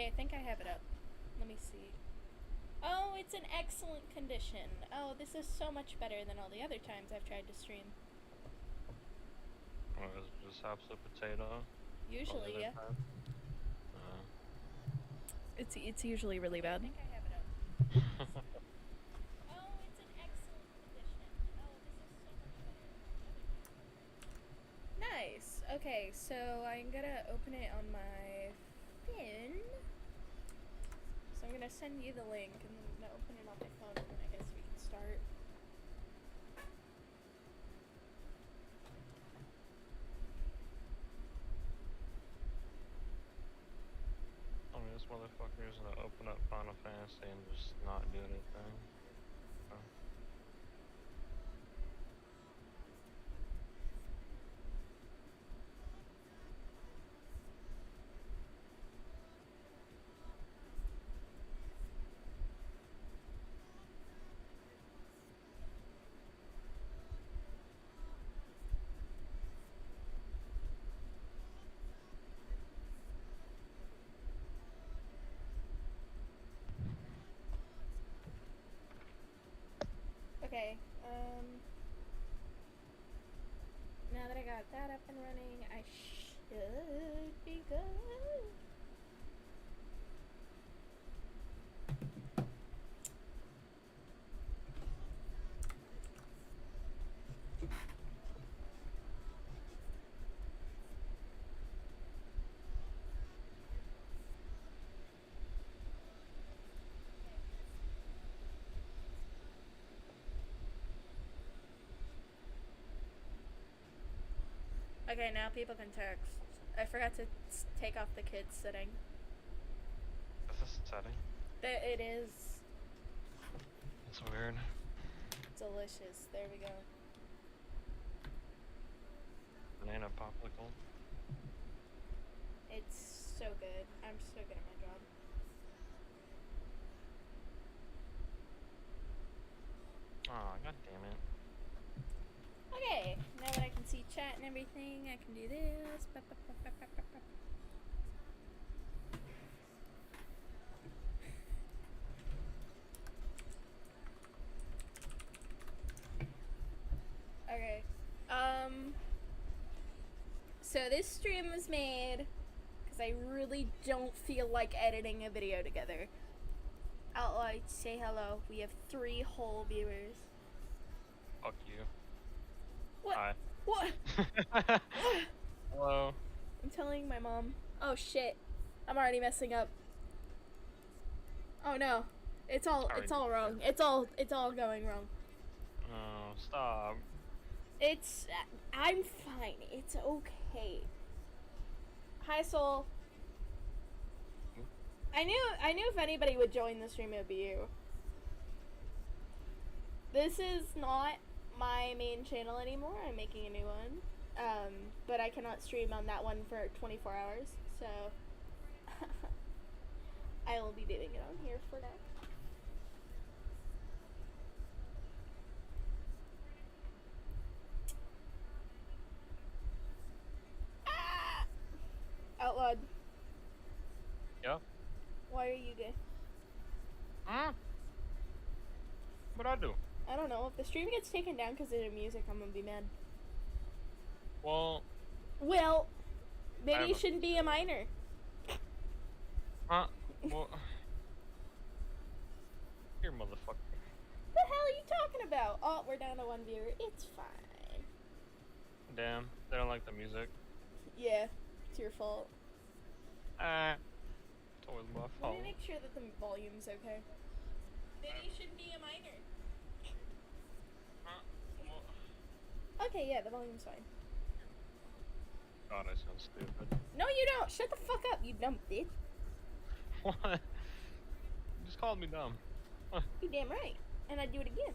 Okay, I think I have it up. Let me see. Oh, it's in excellent condition. Oh, this is so much better than all the other times I've tried to stream. Or is it just absolute potato? Usually, yeah. Uh, It's usually really bad. I think I have it up. Oh, it's in excellent condition. Oh, this is so much better than all the other times. Nice. Okay, so I'm gonna open it on my phone. So I'm gonna send you the link and then I'm gonna open it on my phone and then I guess we can start. I mean, this motherfucker is gonna open up Final Fantasy and just not do anything. So. Okay, now that I got that up and running, I should be good. Okay, now people can text. I forgot to take off the kids sitting. Is this a setting? It is. That's weird. Delicious. There we go. Banana popsicle. It's so good. I'm so good at my job. Aw, god damn it. Okay, now that I can see chat and everything, I can do this. Okay. So this stream was made because I really don't feel like editing a video together. Outlaw, say hello. We have 3 whole viewers. Fuck you. What? Hi. What? What? Hello. I'm telling my mom. Oh shit. I'm already messing up. Oh no. It's all wrong. It's all going wrong. Oh, stop. I'm fine. It's okay. Hi Soul. I knew if anybody would join the stream it would be you. This is not my main channel anymore. I'm making a new one. But I cannot stream on that one for 24 hours, so I will be doing it on here for now. Ah! Outlawed. Yep. Why are you gay? What'd I do? I don't know. If the stream gets taken down because of the music, I'm gonna be mad. Well, maybe you shouldn't be a minor. Well, here, motherfucker. What the hell are you talking about? Oh, we're down to 1 viewer. It's fine. Damn, they don't like the music. Yeah, it's your fault. It's always my fault. Let me make sure that the volume's okay. Maybe you shouldn't be a minor. Okay, yeah, the volume's fine. God, I sound stupid. No, you don't. Shut the fuck up, you dumb bitch. What? You just called me dumb. You damn right. And I'd do it again.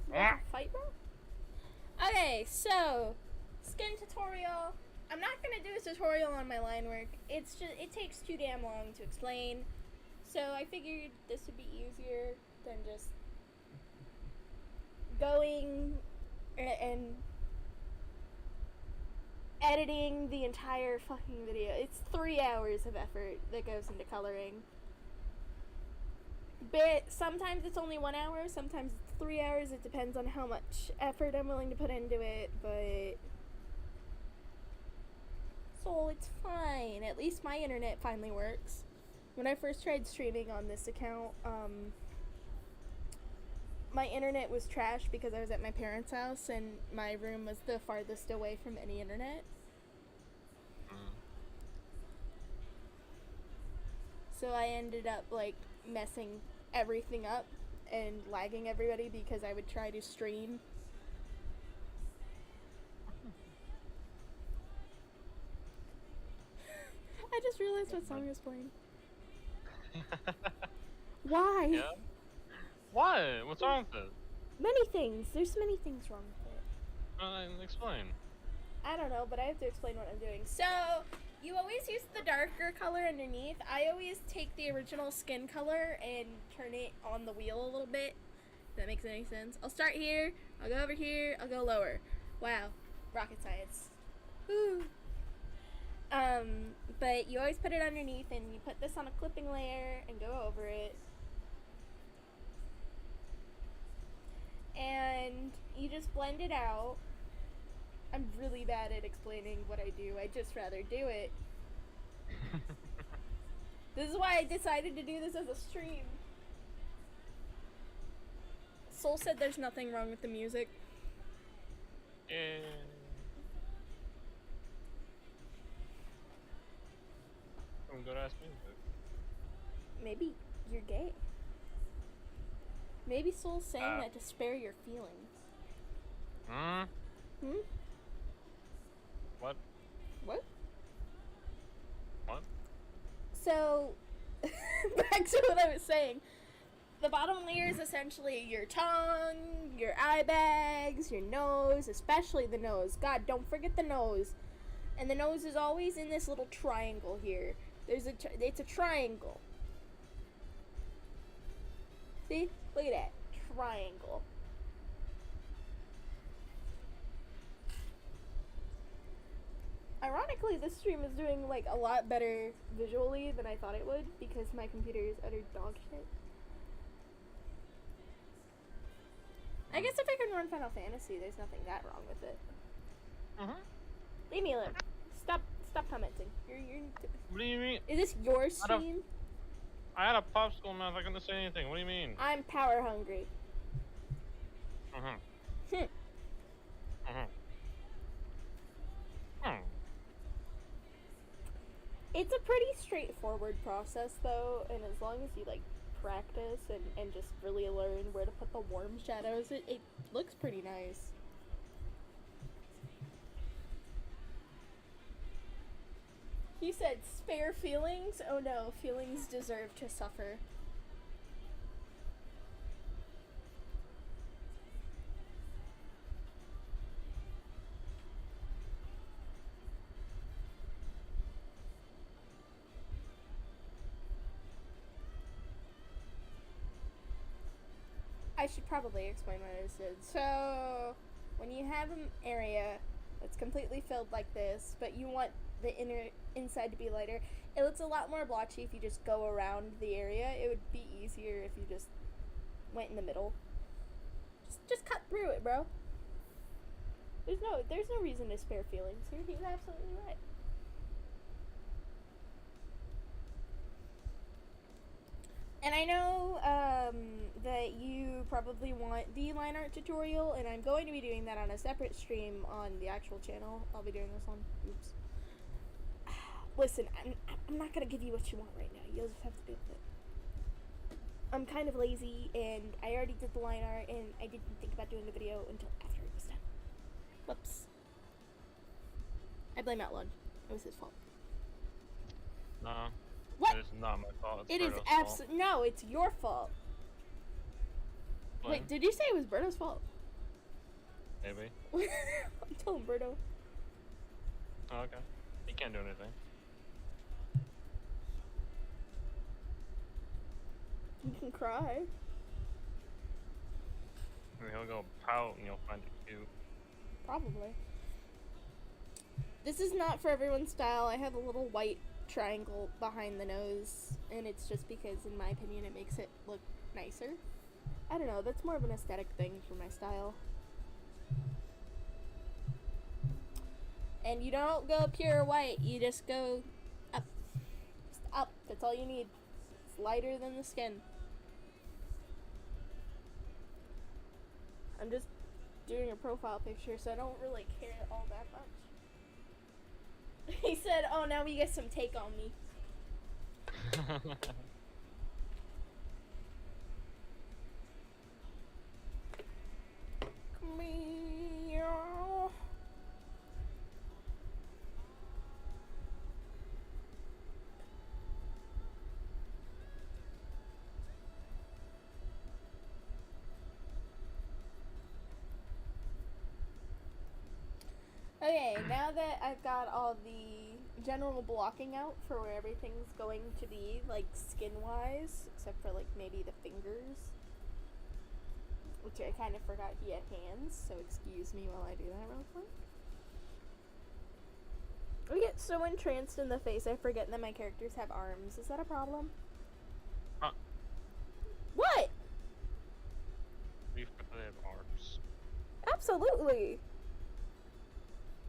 You want to fight, bro? Okay, so skin tutorial. I'm not gonna do a tutorial on my line work. It takes too damn long to explain. So I figured this would be easier than just going and editing the entire fucking video. It's 3 hours of effort that goes into coloring. But sometimes it's only 1 hour, sometimes it's 3 hours. It depends on how much effort I'm willing to put into it, but so it's fine. At least my internet finally works. When I first tried streaming on this account, my internet was trash because I was at my parents' house and my room was the farthest away from any internet. Mm. So I ended up like messing everything up and lagging everybody because I would try to stream. I just realized what song was playing. Why? Yeah. What? What's wrong with it? Many things. There's many things wrong with it. Explain. I don't know, but I have to explain what I'm doing. So, you always use the darker color underneath. I always take the original skin color and turn it on the wheel a little bit. If that makes any sense. I'll start here, I'll go over here, I'll go lower. Wow. Rocket science. Woo. But you always put it underneath and you put this on a clipping layer and go over it. And you just blend it out. I'm really bad at explaining what I do. I'd just rather do it. This is why I decided to do this as a stream. Soul said there's nothing wrong with the music. Yeah. Some good ass music. Maybe you're gay. Maybe Soul's saying that to spare your feelings. Hmm? What? What? What? So, back to what I was saying. The bottom layer is essentially your tongue, your eye bags, your nose, especially the nose. God, don't forget the nose. And the nose is always in this little triangle here. It's a triangle. See? Look at that. Triangle. Ironically, this stream is doing like a lot better visually than I thought it would because my computer is utter dog shit. I guess if I can run Final Fantasy, there's nothing that wrong with it. Leave me alone. Stop commenting. You're What do you mean? Is this your stream? I had a popsicle mouth. I couldn't say anything. What do you mean? I'm power hungry. It's a pretty straightforward process though, and as long as you like practice and just really learn where to put the warm shadows, it looks pretty nice. He said, spare feelings? Oh no, feelings deserve to suffer. I should probably explain what I just did. So, when you have an area that's completely filled like this, but you want the inside to be lighter, it looks a lot more blotchy if you just go around the area. It would be easier if you just went in the middle. Just cut through it, bro. There's no reason to spare feelings here. He's absolutely right. And I know that you probably want the line art tutorial, and I'm going to be doing that on a separate stream on the actual channel. I'll be doing this on. Oops. Listen, I'm not gonna give you what you want right now. You'll just have to deal with it. I'm kind of lazy, and I already did the line art, and I didn't think about doing the video until after it was done. Whoops. I blame Outlawed. It was his fault. No. What? It is not my fault. It is absolutely no. It's your fault. Wait, did you say it was Berto's fault? Maybe. I'm telling Berto. Oh, okay. He can't do anything. You can cry. I mean, he'll go pout and you'll find it cute. Probably. This is not for everyone's style. I have a little white triangle behind the nose, and it's just because, in my opinion, it makes it look nicer. I don't know, that's more of an aesthetic thing for my style. And you don't go pure white, you just go up. Just up. That's all you need. It's lighter than the skin. I'm just doing a profile picture, so I don't really care all that much. He said, oh, now we get some take on me. Come here. Okay, now that I've got all the general blocking out for where everything's going to be, like skin-wise, except for like maybe the fingers, which I kind of forgot he had hands, so excuse me while I do that real quick. I get so entranced in the face, I forget that my characters have arms. Is that a problem? What? You forgot they have arms. Absolutely.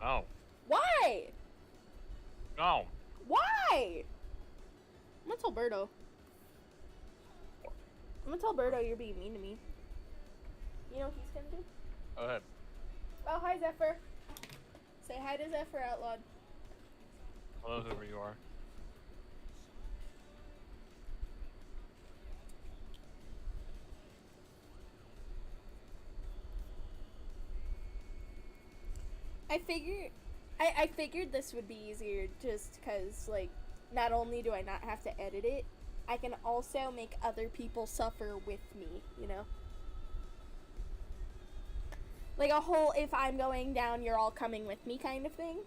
Oh. Why? No. Why? I'm gonna tell Birdo. I'm gonna tell Birdo you're being mean to me. You know what he's gonna do? Go ahead. Oh, hi, Zephyr. Say hi to Zephyr out loud. Hello, whoever you are. I figured this would be easier just because, like, not only do I not have to edit it, I can also make other people suffer with me, you know? Like a whole if I'm going down, you're all coming with me kind of thing.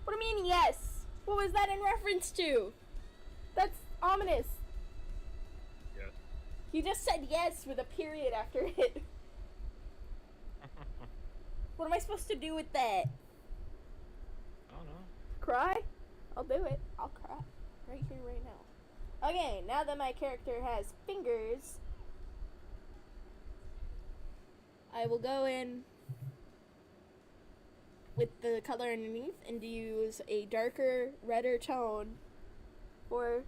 What do you mean, yes? What was that in reference to? That's ominous. Yes. You just said yes with a period after it. What am I supposed to do with that? I don't know. Cry? I'll do it. I'll cry. Right here, right now. Okay, now that my character has fingers, I will go in with the color underneath and use a darker, redder tone for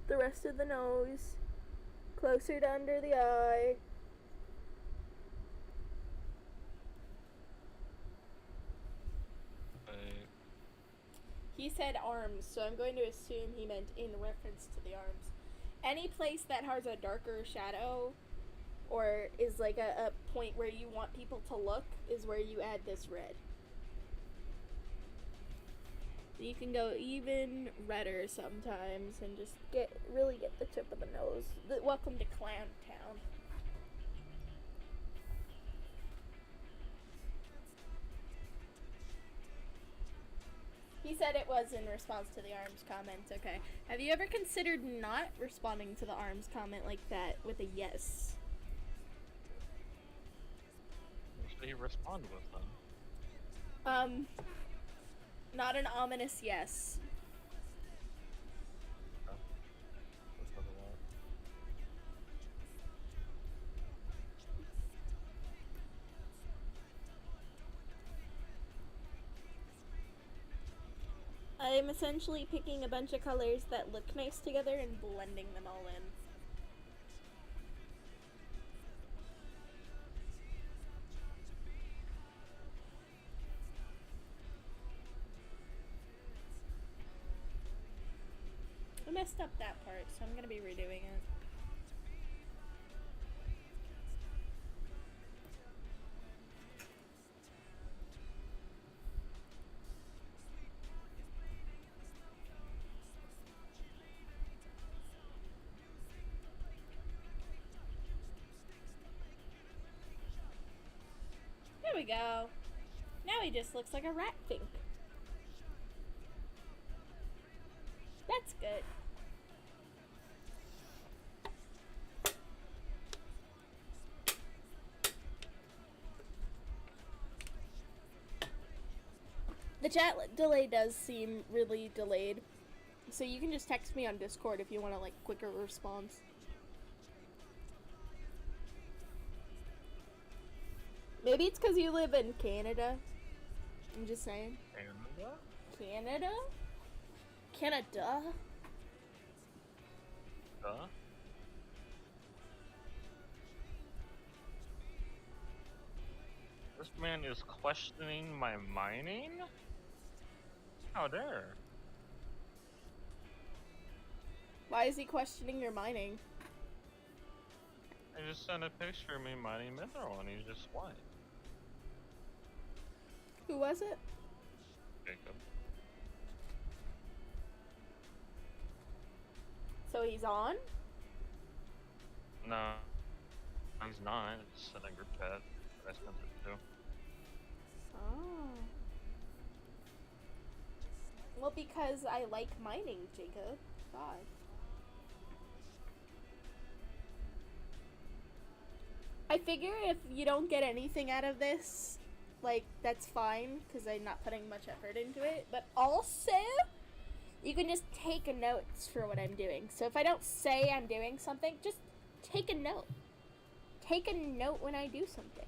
the rest of the nose, closer to under the eye. He said arms, so I'm going to assume he meant in reference to the arms. Any place that has a darker shadow or is like a point where you want people to look is where you add this red. You can go even redder sometimes and just really get the tip of the nose. Welcome to Clown Town. He said it was in response to the arms comment. Okay. Have you ever considered not responding to the arms comment like that with a yes? What should he respond with then? Not an ominous yes. Okay. Let's look at that. I'm essentially picking a bunch of colors that look nice together and blending them all in. I messed up that part, so I'm gonna be redoing it. There we go. Now he just looks like a rat pink. That's good. The chat delay does seem really delayed. So you can just text me on Discord if you want a like quicker response. Maybe it's because you live in Canada. I'm just saying. Canada? Canada? Canada? Huh? This man is questioning my mining? How dare? Why is he questioning your mining? I just sent a picture of me mining mineral and he's just white. Who was it? Jacob. So he's on? No, he's not. It's in a group chat that I sent it to. Oh. Well, because I like mining, Jacob. God. I figure if you don't get anything out of this, like, that's fine, because I'm not putting much effort into it. But also, you can just take notes for what I'm doing. So if I don't say I'm doing something, just take a note. Take a note when I do something.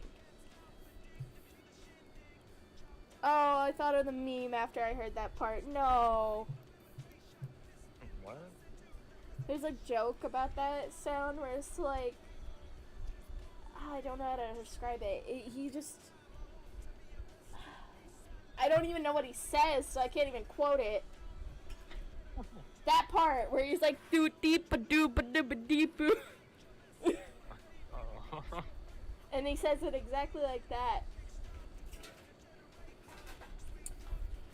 Oh, I thought of the meme after I heard that part. No. What? There's a joke about that sound where it's like, I don't know how to describe it. He just, I don't even know what he says, so I can't even quote it. That part where he's like, doo deep a doo ba doo ba deep boo. Oh. And he says it exactly like that.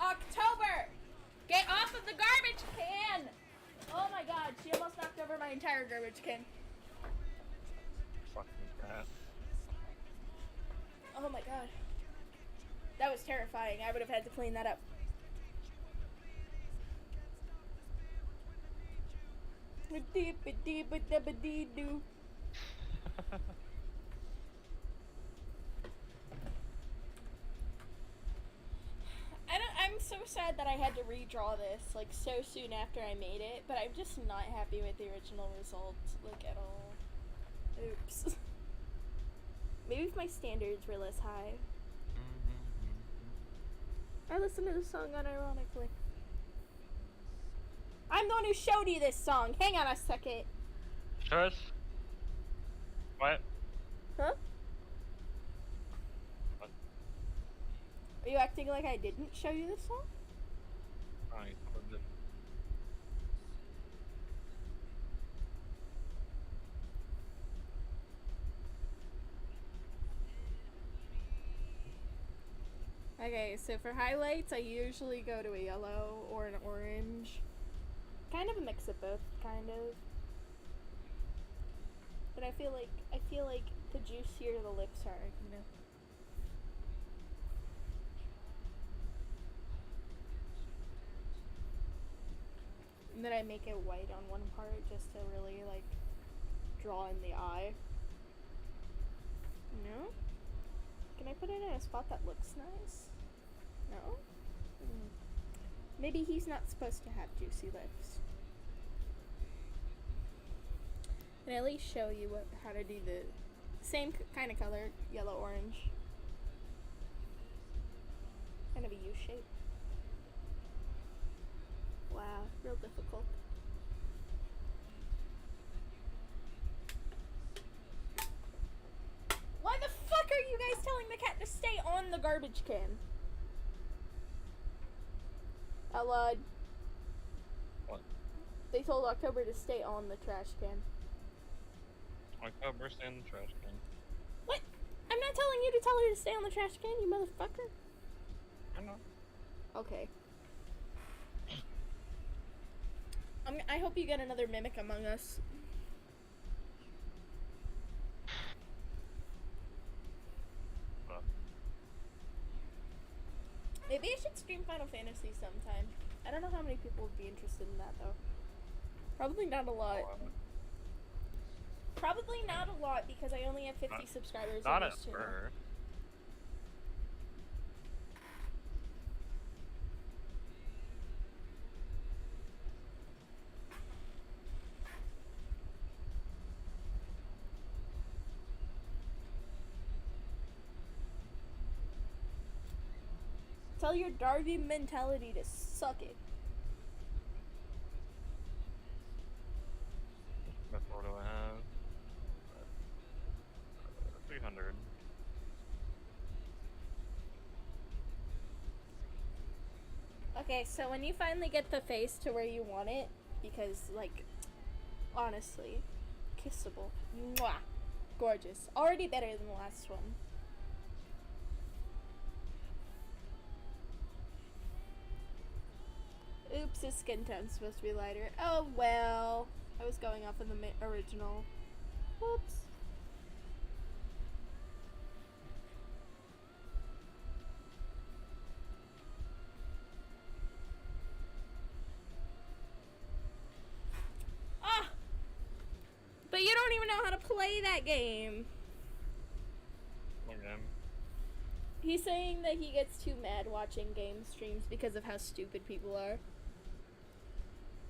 October! Get off of the garbage can! Oh my god, she almost knocked over my entire garbage can. Fucking cat. Oh my god. That was terrifying. I would have had to clean that up. I'm so sad that I had to redraw this like so soon after I made it, but I'm just not happy with the original result, like at all. Oops. Maybe if my standards were less high. I listened to the song unironically. I'm the one who showed you this song. Hang on a second. Shush. What? Huh? What? Are you acting like I didn't show you this song? I told it. Okay, so for highlights, I usually go to a yellow or an orange. Kind of a mix of both, kind of. But I feel like the juicier the lips are, you know. And then I make it white on one part just to really like draw in the eye. No? Can I put it in a spot that looks nice? No? Maybe he's not supposed to have juicy lips. And at least show you how to do the same kind of color, yellow-orange. Kind of a U shape. Wow, real difficult. Why the fuck are you guys telling the cat to stay on the garbage can? Out loud. What? They told October to stay on the trash can. October's in the trash can. What? I'm not telling you to tell her to stay on the trash can, you motherfucker. I know. Okay. I hope you get another Mimic Among Us. Maybe I should stream Final Fantasy sometime. I don't know how many people would be interested in that, though. Probably not a lot. Probably not a lot, because I only have 50 subscribers on Not this at channel. first. Tell your Darby mentality to suck it. What more do I have? 300. Okay, so when you finally get the face to where you want it, because, like, honestly, kissable. Mwah! Gorgeous. Already better than the last one. Oops, his skin tone's supposed to be lighter. Oh well. I was going off in the original. Whoops. Ah! But you don't even know how to play that game. Okay. He's saying that he gets too mad watching game streams because of how stupid people are.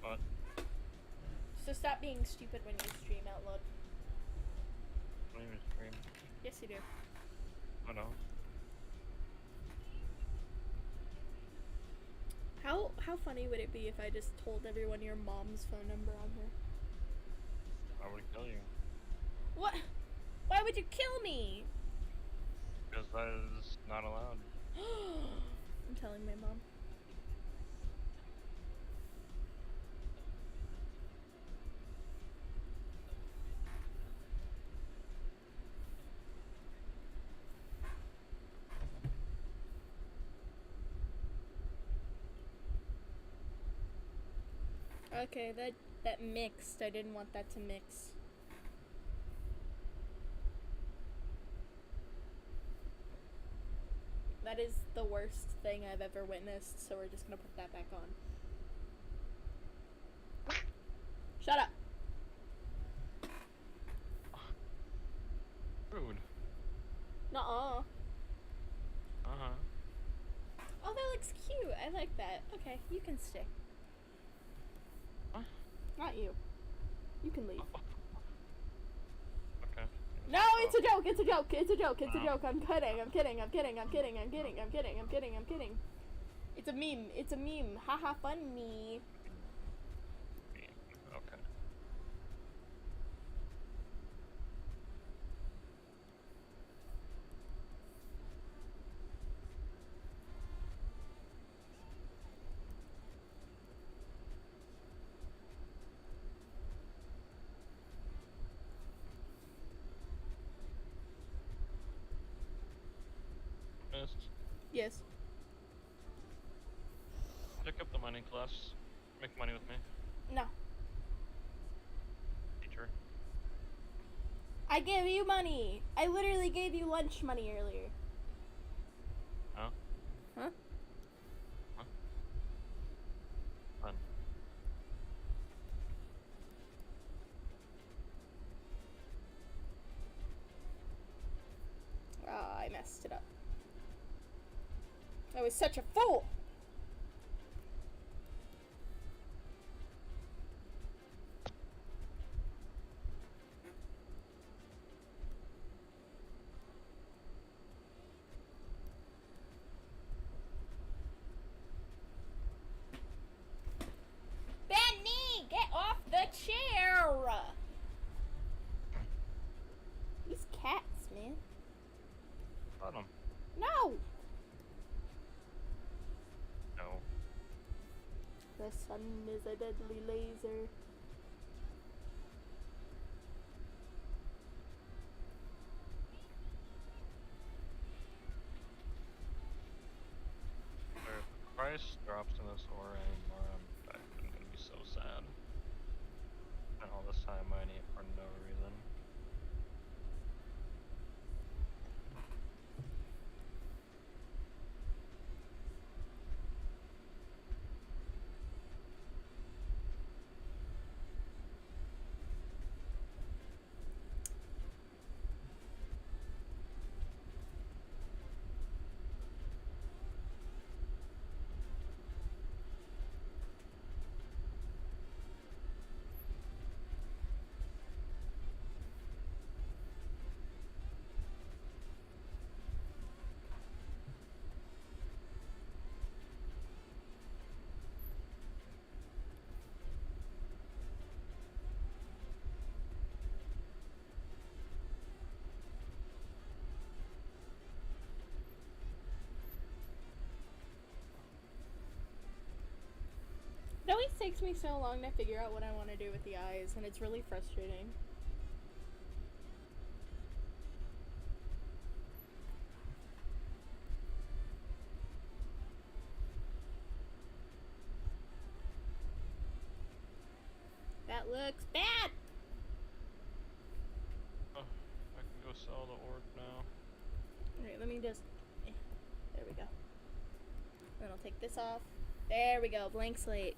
What? So stop being stupid when you stream out loud. What do you mean stream? Yes, you do. I don't. How funny would it be if I just told everyone your mom's phone number on here? I would kill you. What? Why would you kill me? Because that is not allowed. I'm telling my mom. Okay, that mixed. I didn't want that to mix. That is the worst thing I've ever witnessed, so we're just gonna put that back on. Shut up! Rude. Nuh-uh. Uh-huh. Oh, that looks cute. I like that. Okay, you can stay. Huh? Not you. You can leave. Okay. No, it's a joke. It's a joke. It's a joke. It's a joke. I'm kidding. I'm kidding. I'm kidding. I'm kidding. I'm kidding. I'm kidding. I'm kidding. I'm kidding. It's a meme. It's a meme. Haha, funny. Okay. Yes. Yes. Pick up the money class. Make money with me. No. Teacher. I gave you money. I literally gave you lunch money earlier. Huh? Huh? Huh? Fun. Ah, I messed it up. I was such a fool. Benny, get off the chair. These cats, man. Got him. No. No. The sun is a deadly laser. If the price drops in this ore anymore, I'm gonna be so sad. And all this time mining it for no reason. takes me so long to figure out what I want to do with the eyes, and it's really frustrating. That looks bad! Oh, I can go sell the orb now. Alright, let me just... There we go. Then I'll take this off. There we go, blank slate.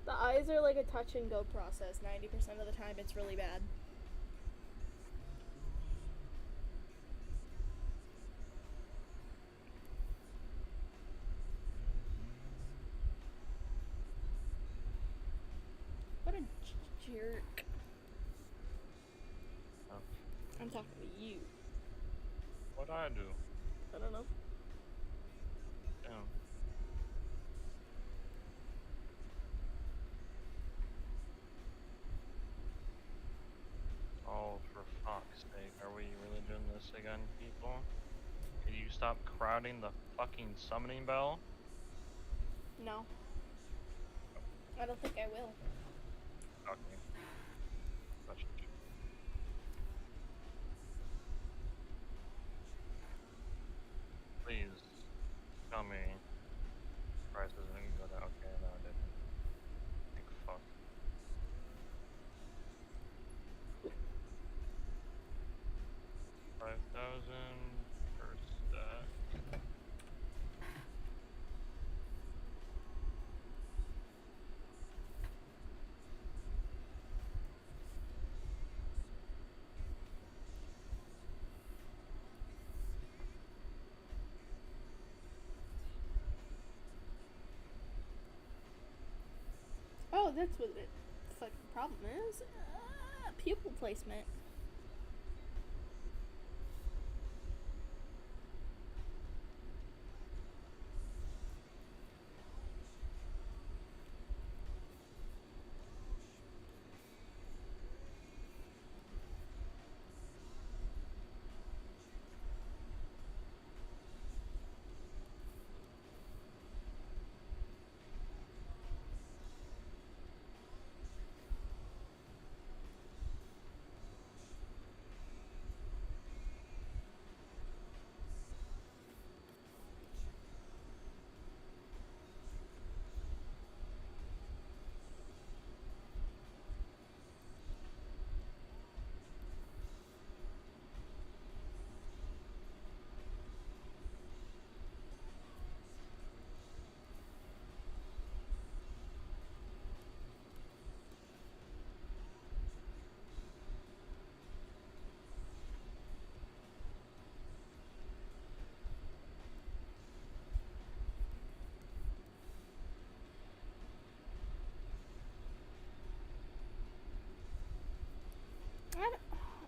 The eyes are like a touch and go process. 90% of the time it's really bad. What a jerk. Oh. I'm talking to you. What'd I do? I don't know. Damn. Oh, for fuck's sake, are we really doing this again, people? Could you stop crowding the fucking summoning bell? No. I don't think I will. Okay. Please tell me prices didn't go down. Okay, no, it didn't. Thank fuck. 5,000 per stack. Oh, that's what the fucking problem is. Pupil placement.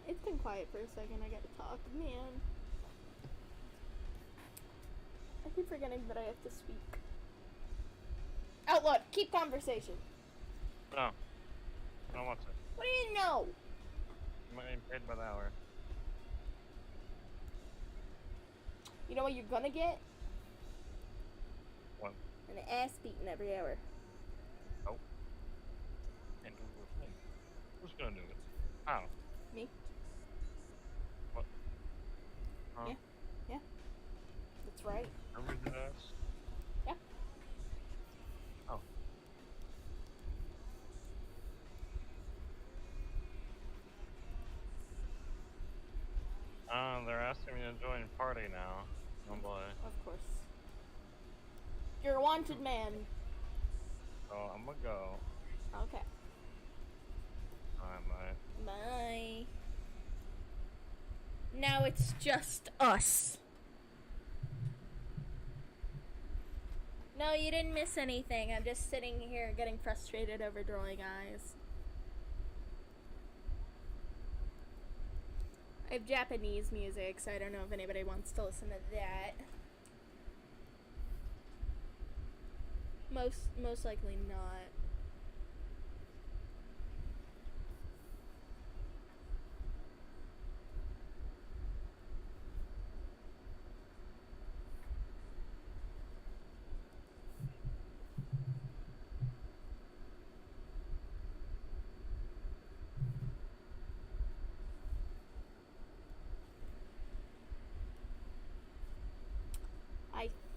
It's been quiet for a second. I gotta talk. Man. I keep forgetting that I have to speak. Outlaw, keep conversation. No. I don't want to. What do you know? I'm getting paid by the hour. You know what you're gonna get? What? An ass beating every hour. Oh. Can't do it with me. Who's gonna do it? How? Me? What? Huh? Yeah. Yeah. That's right. Remember the ass? Yeah. Oh. They're asking me to join party now. Oh boy. Of course. You're a wanted man. So I'm gonna go. Okay. Alright, bye. Bye. Now it's just us. No, you didn't miss anything. I'm just sitting here getting frustrated over drawing eyes. I have Japanese music, so I don't know if anybody wants to listen to that. Most likely not.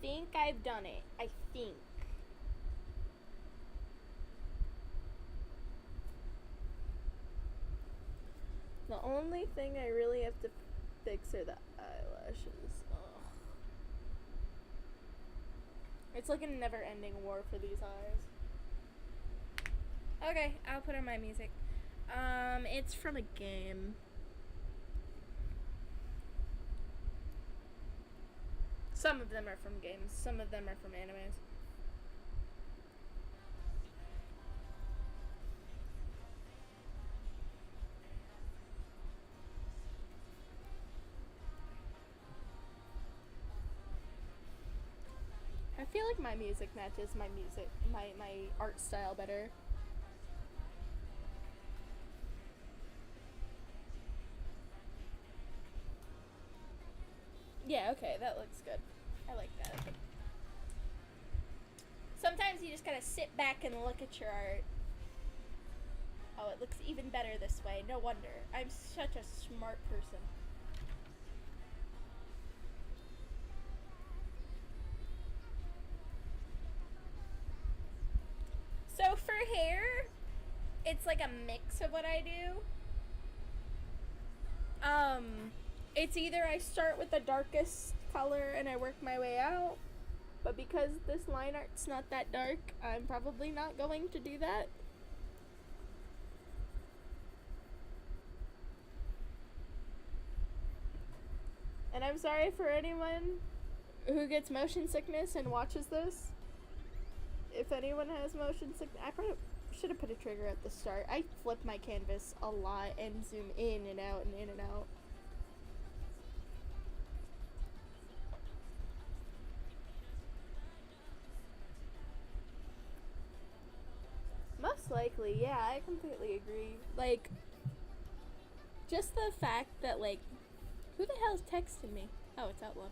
think I've done it. I think. The only thing I really have to fix are the eyelashes. Ugh. It's like a never-ending war for these eyes. Okay, I'll put on my music. It's from a game. Some of them are from games. Some of them are from animes. I feel like my music matches my art style better. Yeah, okay, that looks good. I like that. Sometimes you just gotta sit back and look at your art. Oh, it looks even better this way. No wonder. I'm such a smart person. So for hair, it's like a mix of what I do. Um, it's either I start with the darkest color and I work my way out, but because this line art's not that dark, I'm probably not going to do that. And I'm sorry for anyone who gets motion sickness and watches this. If anyone has motion sickness, I probably should have put a trigger at the start. I flip my canvas a lot and zoom in and out and in and out. Most likely, yeah, I completely agree. Like, just the fact that, like, who the hell's texting me? Oh, it's Outlaw.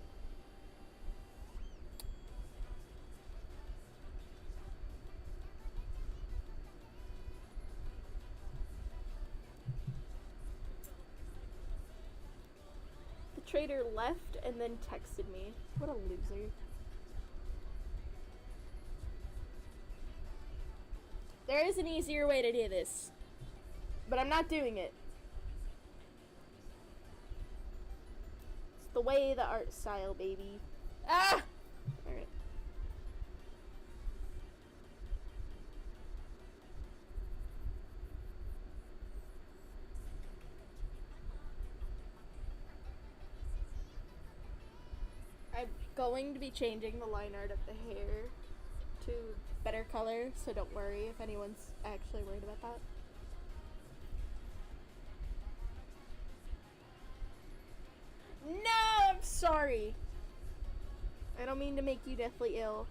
The trader left and then texted me. What a loser. There is an easier way to do this, but I'm not doing it. It's the way, the art style, baby. Ah! Alright. I'm going to be changing the line art of the hair to better color, so don't worry if anyone's actually worried about that. No, I'm sorry. I don't mean to make you deathly ill.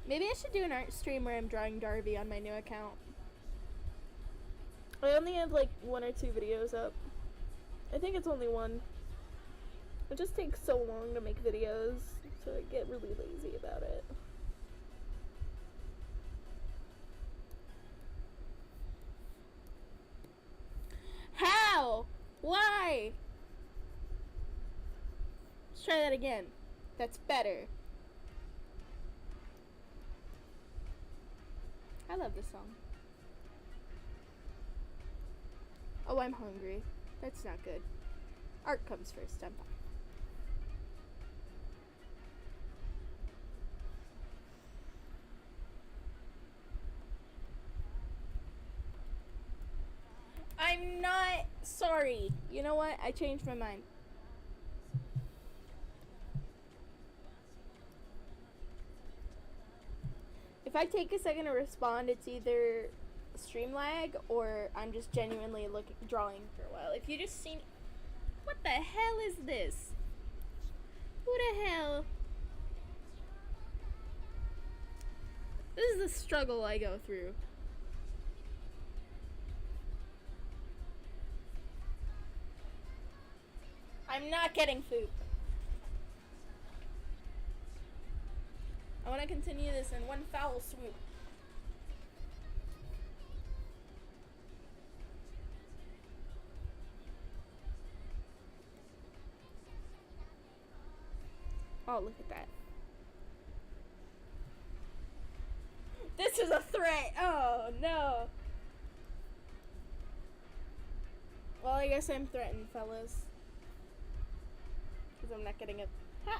Maybe I should do an art stream where I'm drawing Darby on my new account. I only have like 1 or 2 videos up. I think it's only 1. It just takes so long to make videos, so I get really lazy about it. How? Why? Let's try that again. That's better. I love this song. Oh, I'm hungry. That's not good. Art comes first, I'm fine. I'm not sorry. You know what? I changed my mind. If I take a second to respond, it's either stream lag or I'm just genuinely drawing for a while. If you just seen, what the hell is this? Who the hell? This is the struggle I go through. I'm not getting food. I want to continue this in one foul swoop. Oh, look at that. This is a threat. Oh, no. Well, I guess I'm threatened, fellas. Because I'm not getting a... Ha!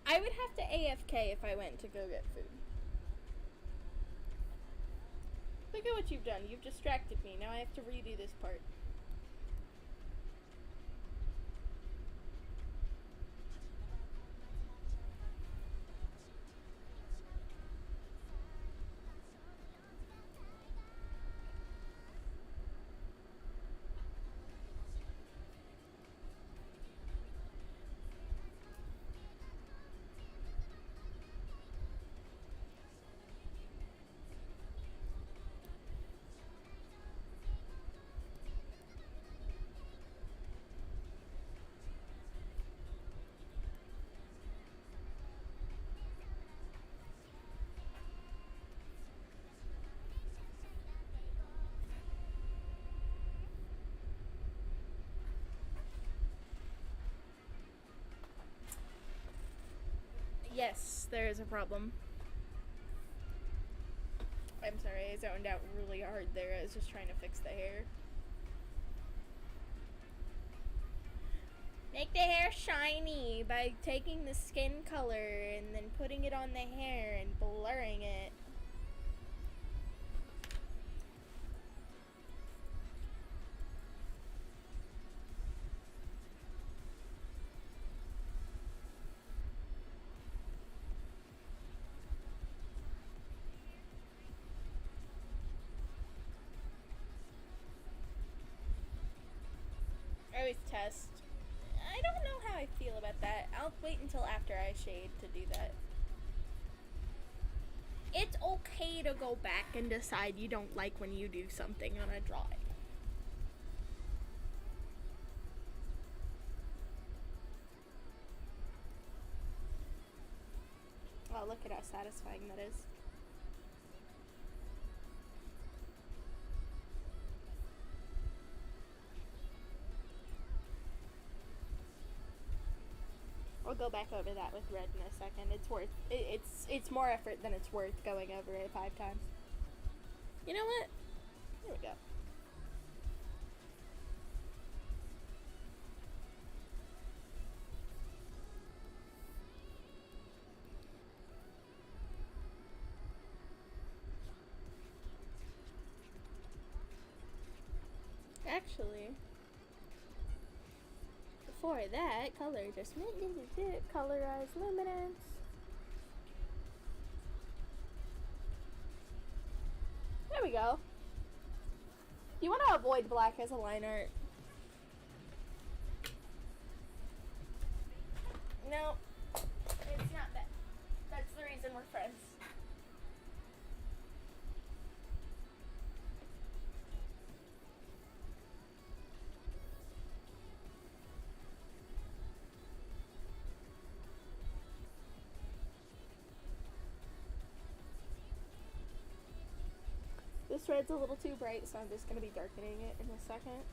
I would have to AFK if I went to go get food. Look at what you've done. You've distracted me. Now I have to redo this part. Yes, there is a problem. I'm sorry, I zoned out really hard there. I was just trying to fix the hair. Make the hair shiny by taking the skin color and then putting it on the hair and blurring it. I always test. I don't know how I feel about that. I'll wait until after I shade to do that. It's okay to go back and decide you don't like when you do something on a drawing. Oh, look at how satisfying that is. I'll go back over that with red in a second. It's worth it's more effort than it's worth going over it 5 times. You know what? Here we go. Actually, before that, color adjustment, colorize luminance. There we go. You want to avoid black as a line art. No, it's not that. That's the reason we're friends. This red's a little too bright, so I'm just going to be darkening it in a second.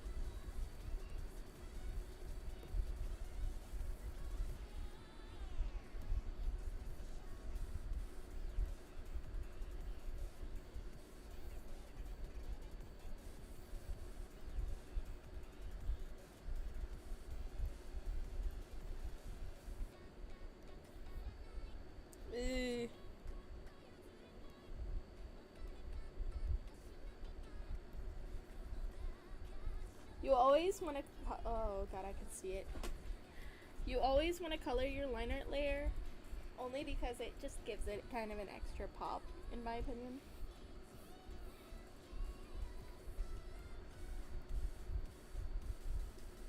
Ew. You always want to... Oh god, I can see it. You always want to color your line art layer only because it just gives it kind of an extra pop, in my opinion.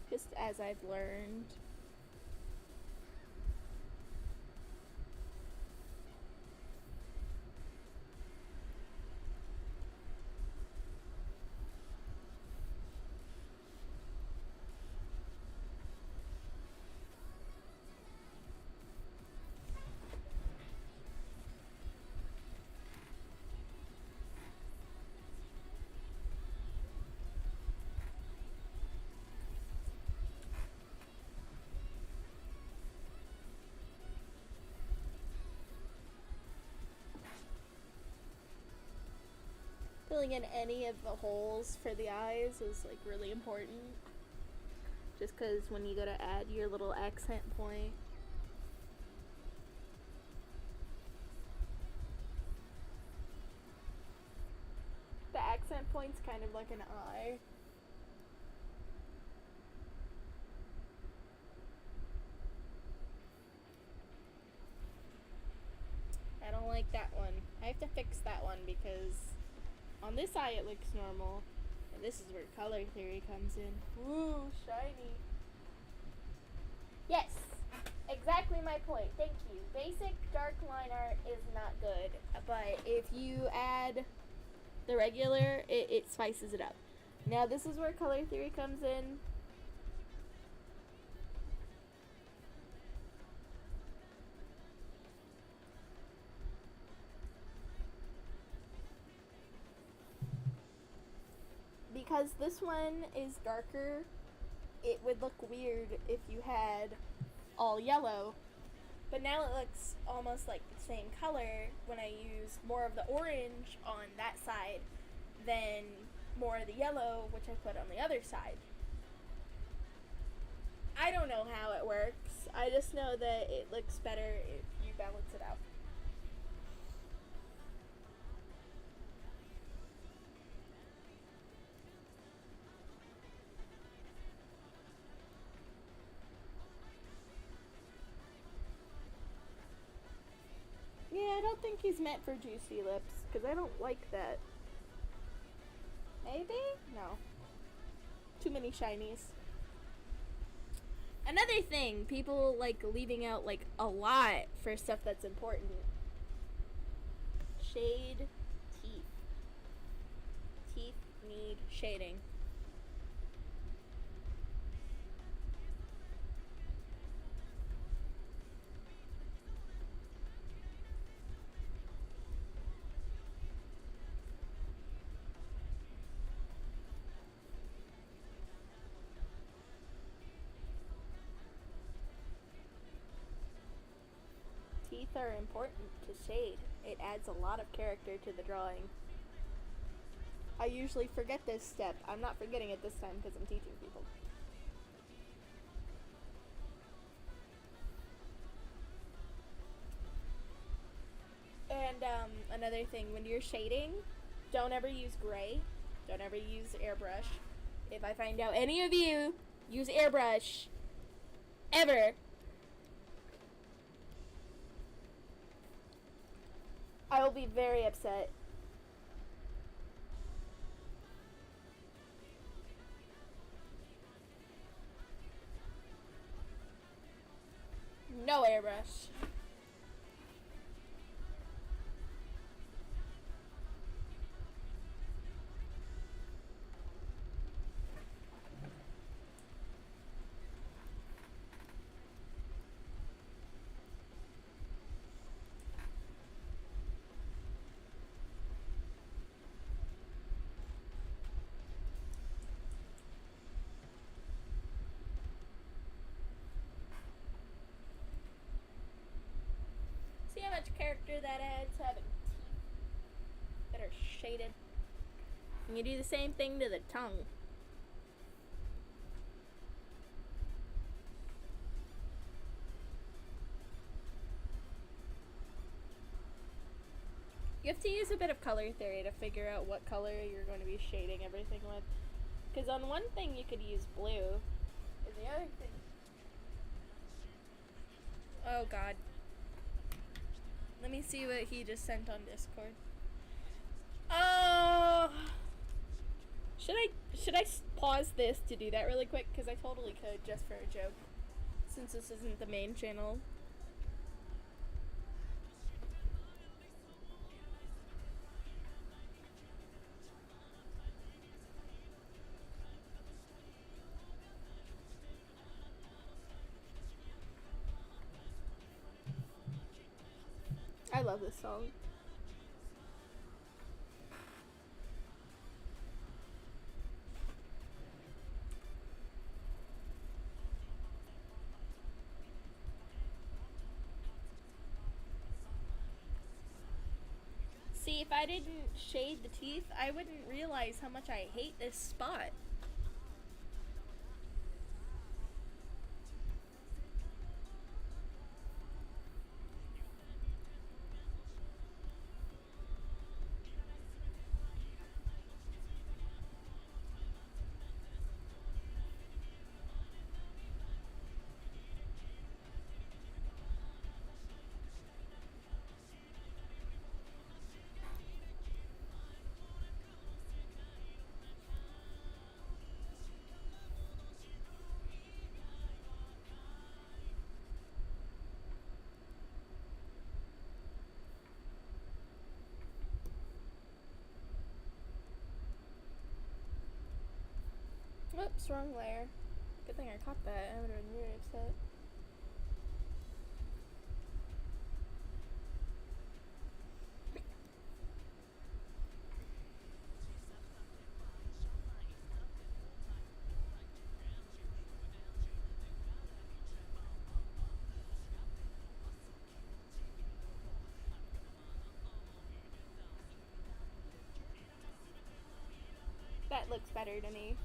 Just as I've learned. filling in any of the holes for the eyes is like really important. Just because when you go to add your little accent point, the accent point's kind of like an eye. I don't like that one. I have to fix that one because on this eye it looks normal. And this is where color theory comes in. Ooh, shiny. Yes, exactly my point. Thank you. Basic dark line art is not good, but if you add the regular, it spices it up. Now this is where color theory comes in. Because this one is darker, it would look weird if you had all yellow. But now it looks almost like the same color when I use more of the orange on that side than more of the yellow, which I put on the other side. I don't know how it works. I just know that it looks better if you balance it out. Yeah, I don't think he's meant for juicy lips because I don't like that. Maybe? No. Too many shinies. Another thing, people like leaving out like a lot for stuff that's important. Shade teeth. Teeth need shading. Teeth are important to shade. It adds a lot of character to the drawing. I usually forget this step. I'm not forgetting it this time because I'm teaching people. And another thing, when you're shading, don't ever use gray. Don't ever use airbrush. If I find out any of you use airbrush ever, I will be very upset. No airbrush. See how much character that adds having teeth that are shaded? And you do the same thing to the tongue. You have to use a bit of color theory to figure out what color you're going to be shading everything with. Because on one thing you could use blue, and the other thing... Oh god. Let me see what he just sent on Discord. Oh... Should I pause this to do that really quick? Because I totally could, just for a joke. Since this isn't the main channel. I love this song. See, if I I didn't shade the teeth, I wouldn't realize how much I hate this spot. Oops, wrong layer. Good thing I caught that. I would have been really upset. That looks better to me.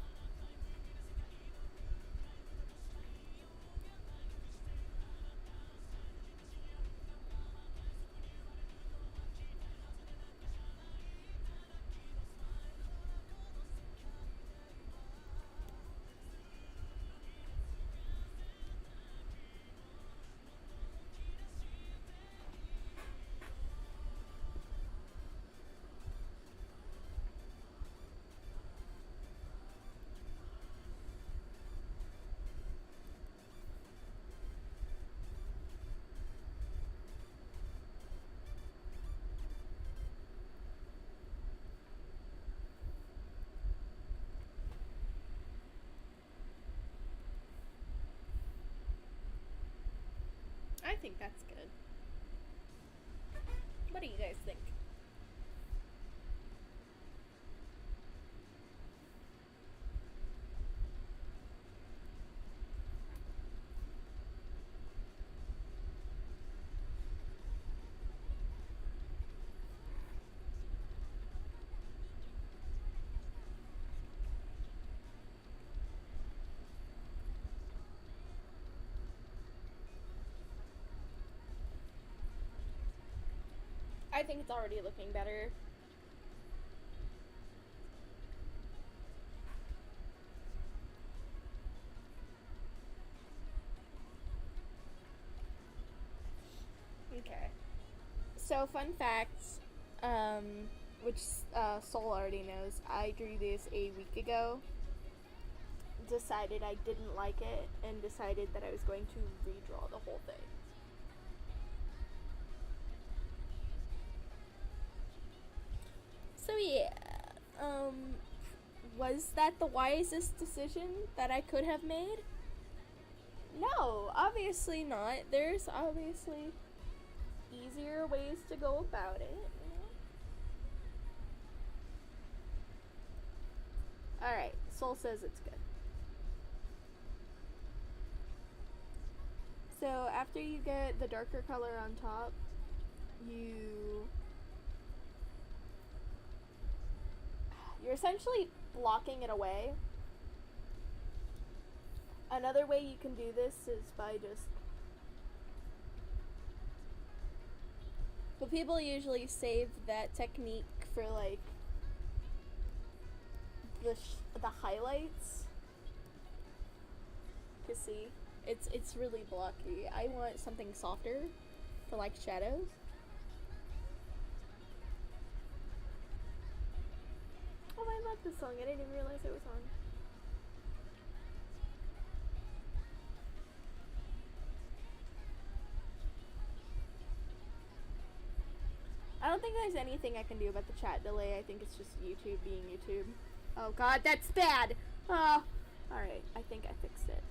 I think that's good. What do you guys think? I think it's already looking better. Okay. So, fun facts, which Soul already knows. I drew this a week ago. Decided I didn't like it and decided that I was going to redraw the whole thing. So yeah, was that the wisest decision that I could have made? No, obviously not. There's obviously easier ways to go about it. Alright, Soul says it's good. So after you get the darker color on top, you're essentially blocking it away. Another way you can do this is by just. But people usually save that technique for like the highlights. To see, it's really blocky. I want something softer for like shadows. Oh, I love this song. I didn't even realize it was on. I don't think there's anything I can do about the chat delay. I think it's just YouTube being YouTube. Oh god, that's bad! Oh. Alright, I think I fixed it.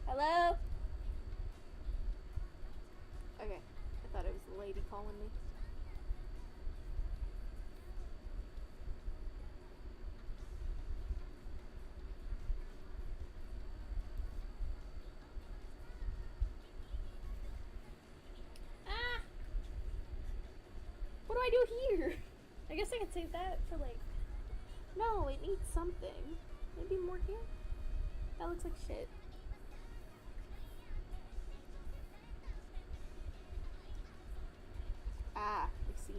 Hello? lady calling me. Ah! What do I do here? I guess I could save that for like... No, it needs something. Maybe more here? That looks like shit. Ah, I see.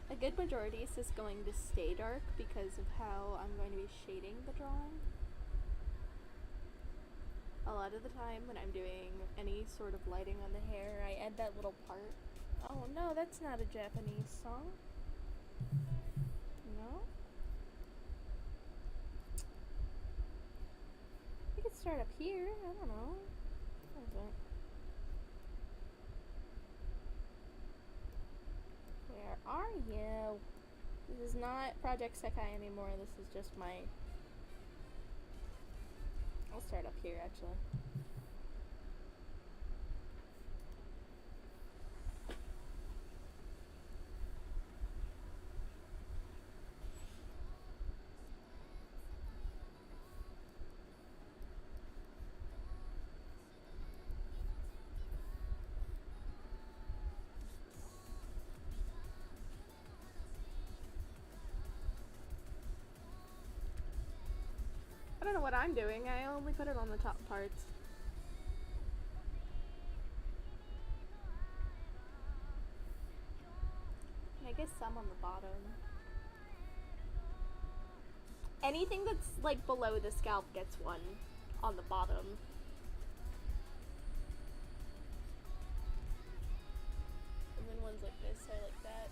A good majority is just going to stay dark because of how I'm going to be shading the drawing. A lot of the time when I'm doing any sort of lighting on the hair, I add that little part. Oh no, that's not a Japanese song. No? We could start up here. I don't know. What is it? Where are you? This is not Project Sekai anymore. This is just my... I'll start up here actually. I don't know what I'm doing. I only put it on the top parts. And I guess some on the bottom. Anything that's like below the scalp gets one on the bottom. And then ones like this, I like that.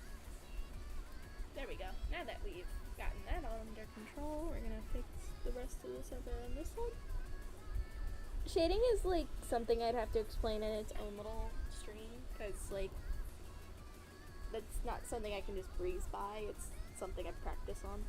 There we go. Now that we've gotten that all under control, we're gonna fix the rest of this over on this one. Shading is like something I'd have to explain in its own little stream, because like that's not something I can just breeze by. It's something I practice on.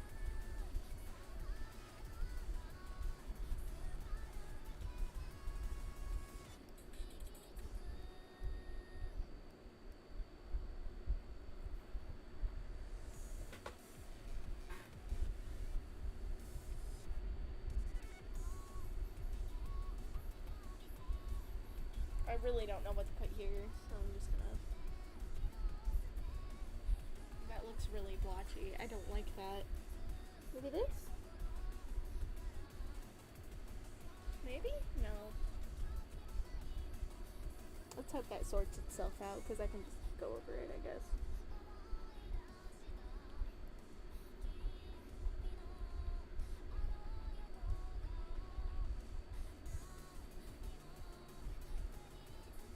I really don't know what to put here, so I'm just gonna... That looks really blotchy. I don't like that. Maybe this? Maybe? No. Let's hope that sorts itself out, because I can just go over it, I guess.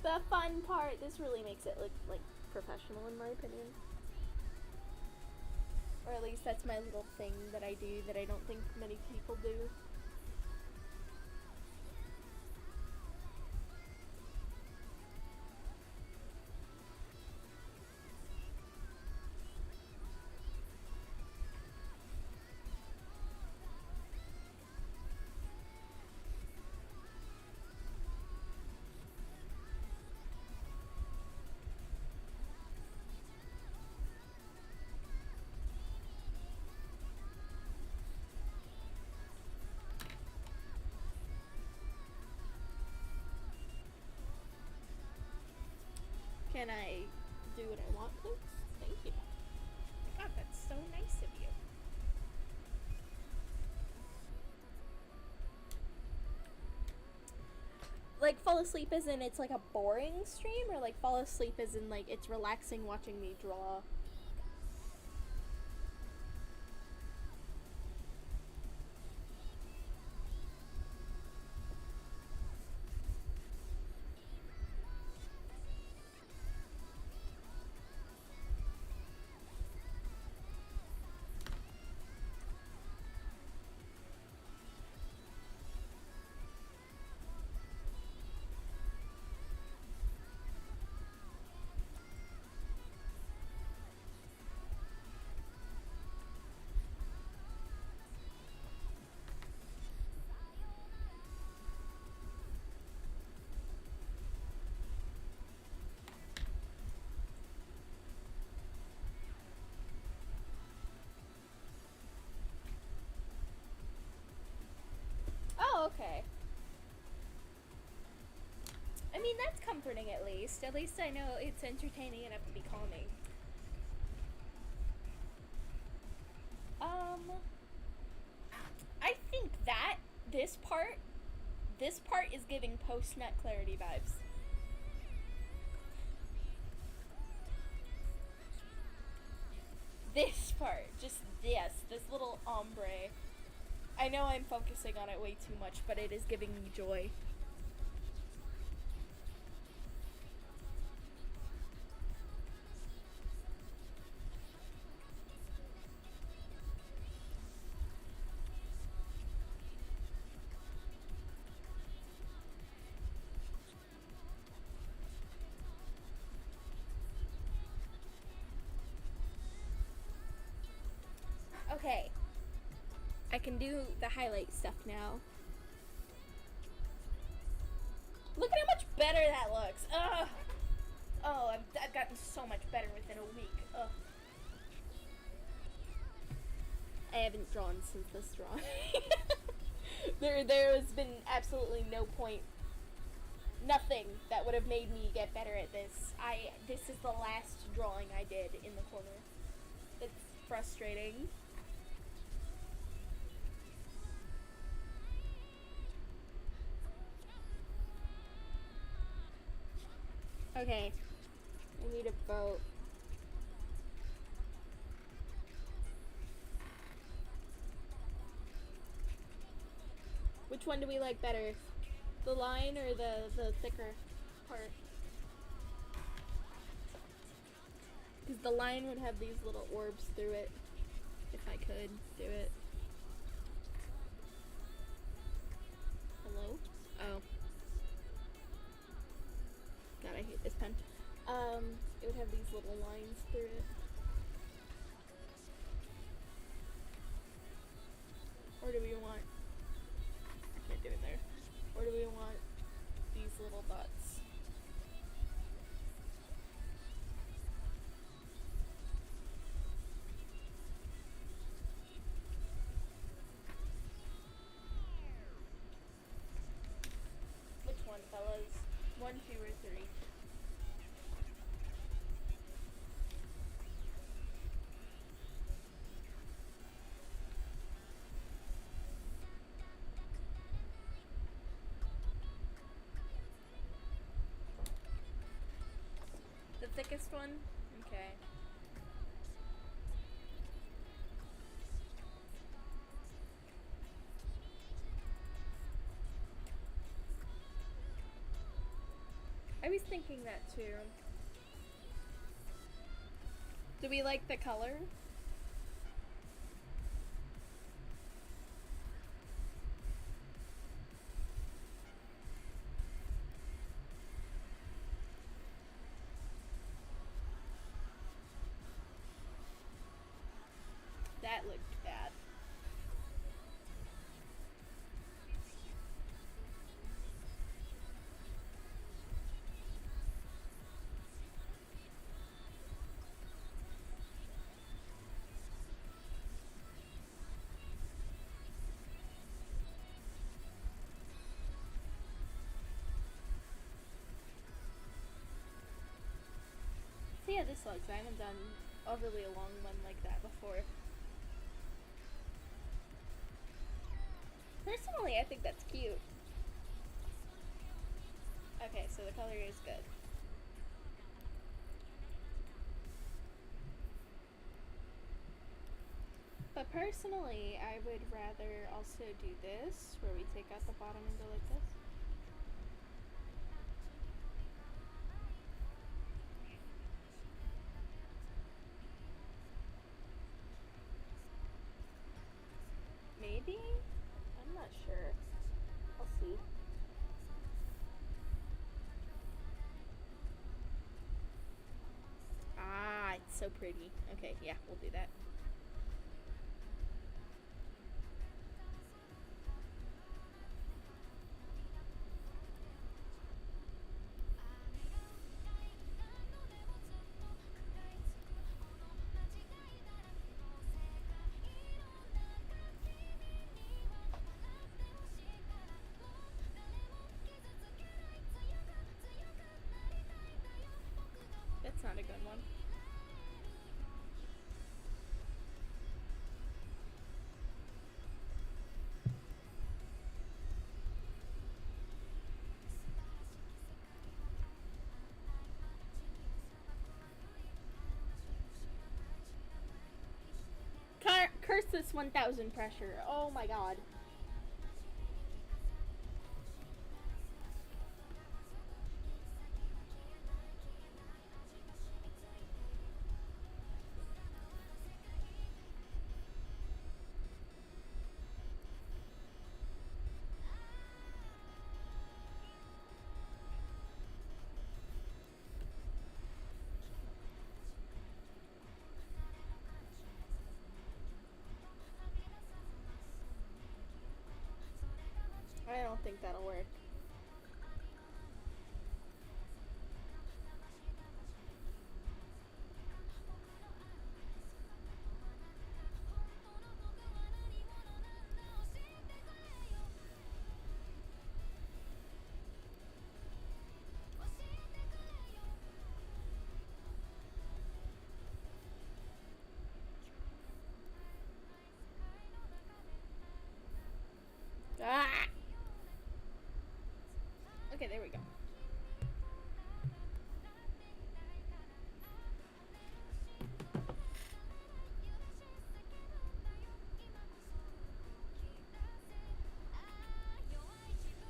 The fun part, this really makes it look like professional in my opinion. Or at least that's my little thing that I do that I don't think many people do. Can I do what I want, please? Thank you. God, that's so nice of you. Like, fall asleep as in it's like a boring stream, or like fall asleep as in like it's relaxing watching me draw? mean, that's comforting at least. At least I know it's entertaining enough to be calming. Um, I think that this part, this part is giving post nut clarity vibes. This part, just yes, this little ombre. I know I'm focusing on it way too much, but it is giving me joy. Okay, I can do the highlight stuff now. Look at how much better that looks. Ugh. Oh, I've gotten so much better within a week. Ugh. I haven't drawn since this drawing. there has been absolutely no point, nothing that would have made me get better at this. This is the last drawing I did in the corner. It's frustrating. Okay, I need a vote. Which one do we like better? The line or the thicker part? Because the line would have these little orbs through it. If I could do it. Hello? Oh. God, I hate this pen. It would have these little lines through it. Or do we want... I can't do it there. Or do we want these little dots? Which one, fellas? 1, 2, or 3? The thickest one? Okay. I was thinking that too. Do we like the color? That looked bad. See how this looks. I haven't done overly a long one like that before. Personally, I think that's cute. Okay, so the color is good. But personally, I would rather also do this, where we take out the bottom and go like this. Maybe? I'm not sure. I'll see. Ah, it's so pretty. Okay, yeah, we'll do that. this 1000 pressure? Oh my god. I don't think that'll work. Ah! Okay, there we go.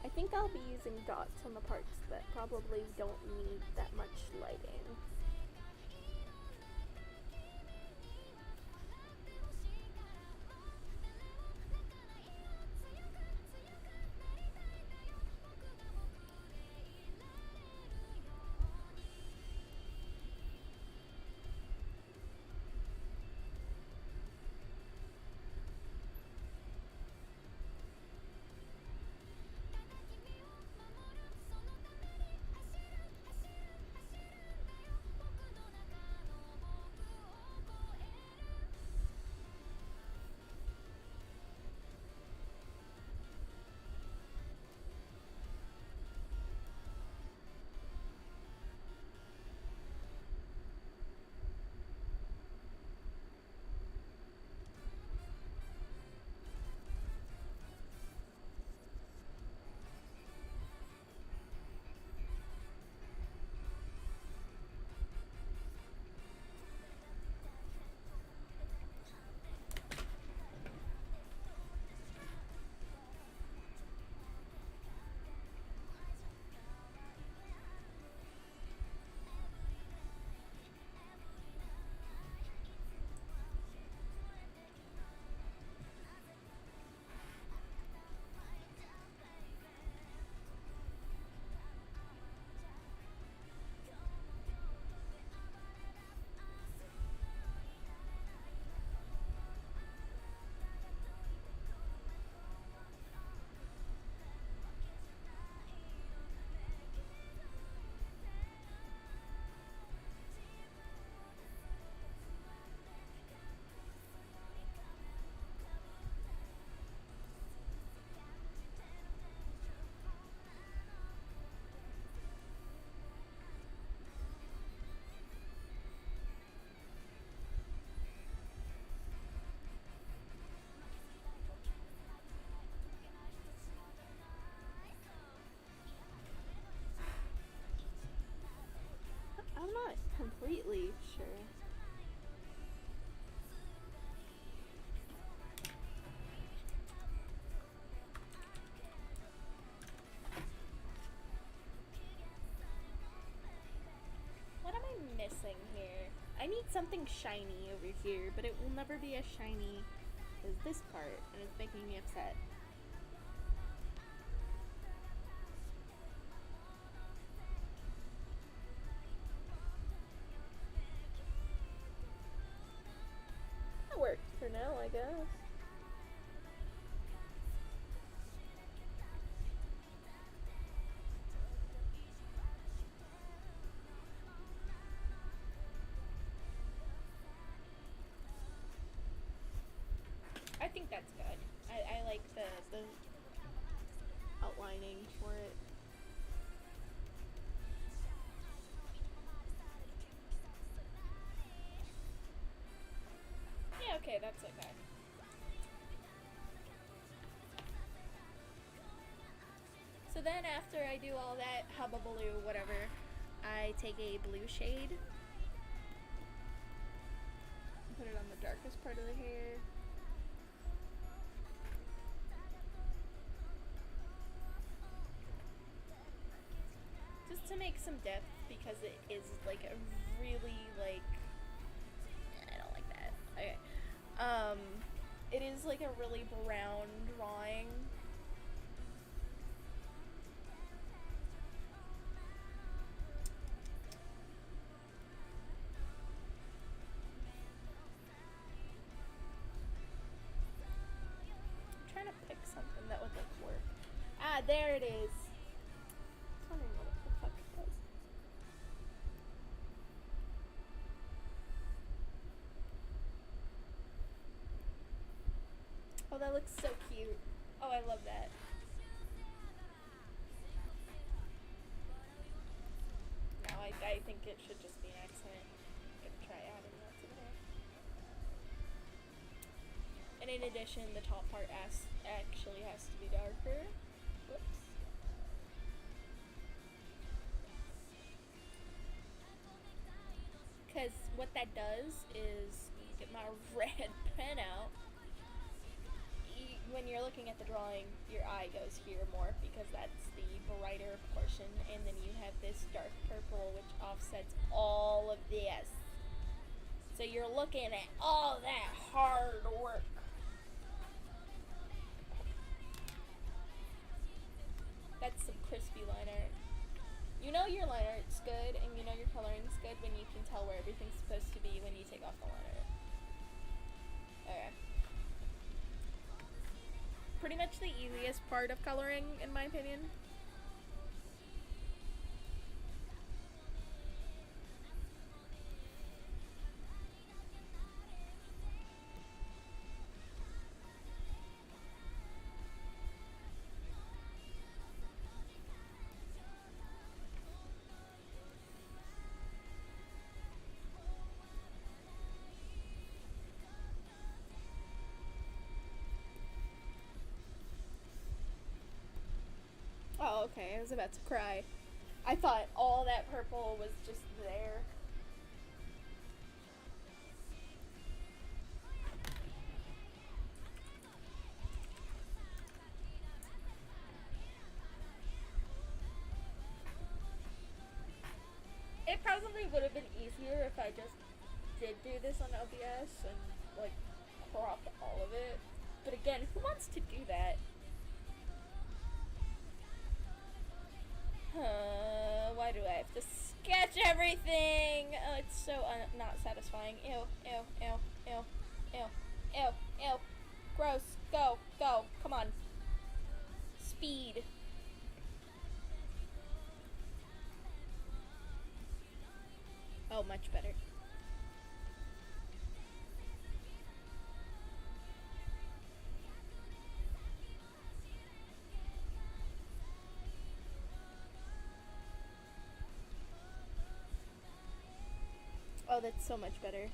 I think I'll be using dots on the parts that probably don't need that much lighting. I'm not completely sure. What am I missing here? I need something shiny over here, but it will never be as shiny as this part, and it's making me upset. That worked for now, I guess. I think that's good. I like the outlining for it. Yeah, okay, that's okay. So then after I do all that hubbubaloo, whatever, I take a blue shade, put it on the darkest part of the hair, make some depth because it is like a really like I don't like that. Okay. Um, it is like a really brown drawing. I'm trying to pick something that would like work. Ah, there it is. I was wondering what the fuck it was. Oh, that looks so cute. Oh, I love that. No, I think it should just be an accident. I'm gonna try adding that to there. And in addition, the top part actually has to be darker. Whoops. Because what that does is, get my red pen out. When you're looking at the drawing, your eye goes here more because that's the brighter portion, and then you have this dark purple which offsets all of this. So you're looking at all that hard work. That's some crispy line art. You know your line art's good and you know your coloring's good when you can tell where everything's supposed to be when you take off the line art. Okay. Pretty much the easiest part of coloring, in my opinion. Oh, okay. I was about to cry. I thought all that purple was just there. It probably would have been easier if I just did do this on OBS and like crop all of it. But again, who wants to do that? Why do I have to sketch everything? Oh, it's so not satisfying. Ew, ew, ew, ew, ew, ew, ew. Gross. Go, go. Come on. Speed. Oh, much better. Oh, that's so much better.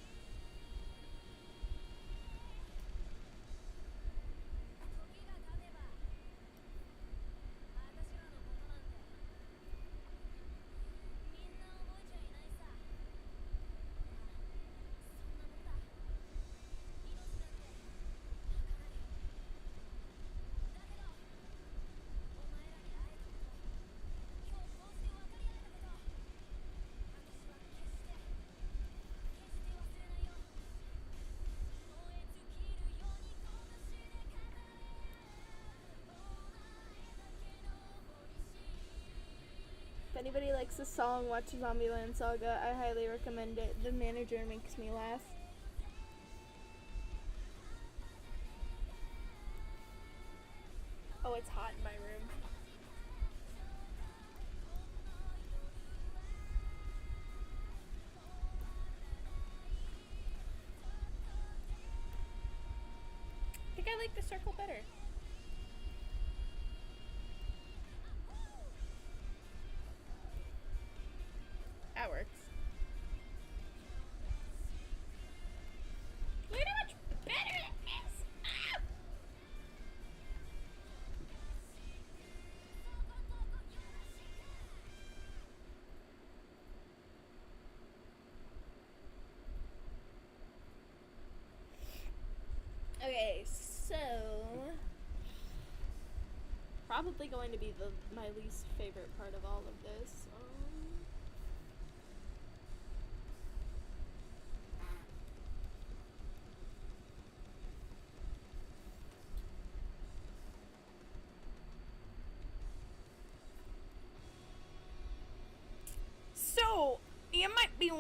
If anybody likes the song, watch Zombieland Saga. I highly recommend it. The manager makes me laugh. Oh, it's hot in my room. I think I like the circle better. That works. Look at how much better it is! Ah! Okay, so probably going to be my least favorite part of all of this.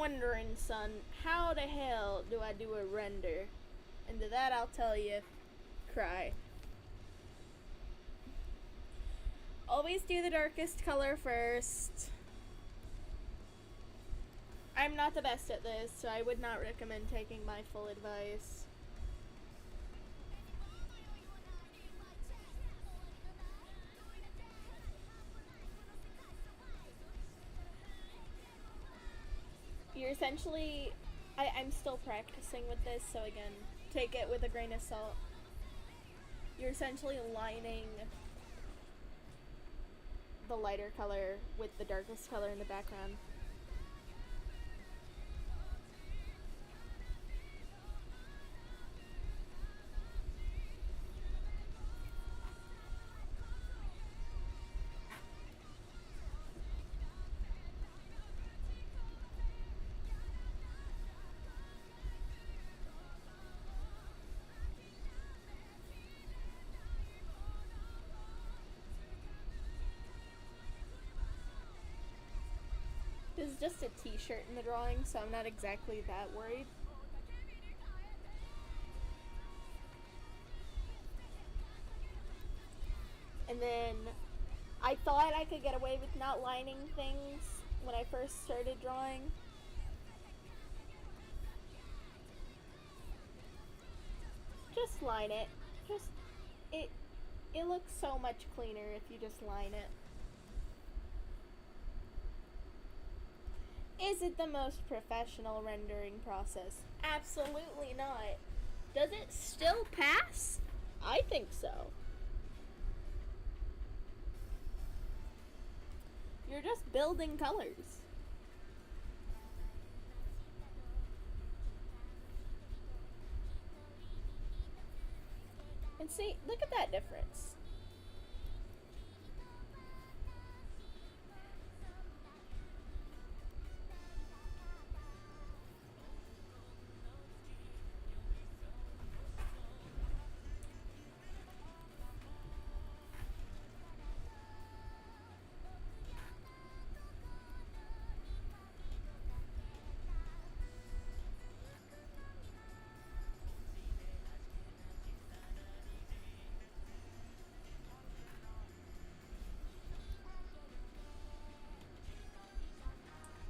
wondering, son, how the hell do I do a render? And to that I'll tell you, cry. Always do the darkest color first. I'm not the best at this, so I would not recommend taking my full advice. You're essentially... I'm still practicing with this, so again, take it with a grain of salt. You're essentially lining the lighter color with the darkest color in the background. This is just a t-shirt in the drawing, so I'm not exactly that worried. And then I thought I could get away with not lining things when I first started drawing. Just line it. Just it looks so much cleaner if you just line it. Is it the most professional rendering process? Absolutely not. Does it still pass? I think so. You're just building colors. And see, look at that difference.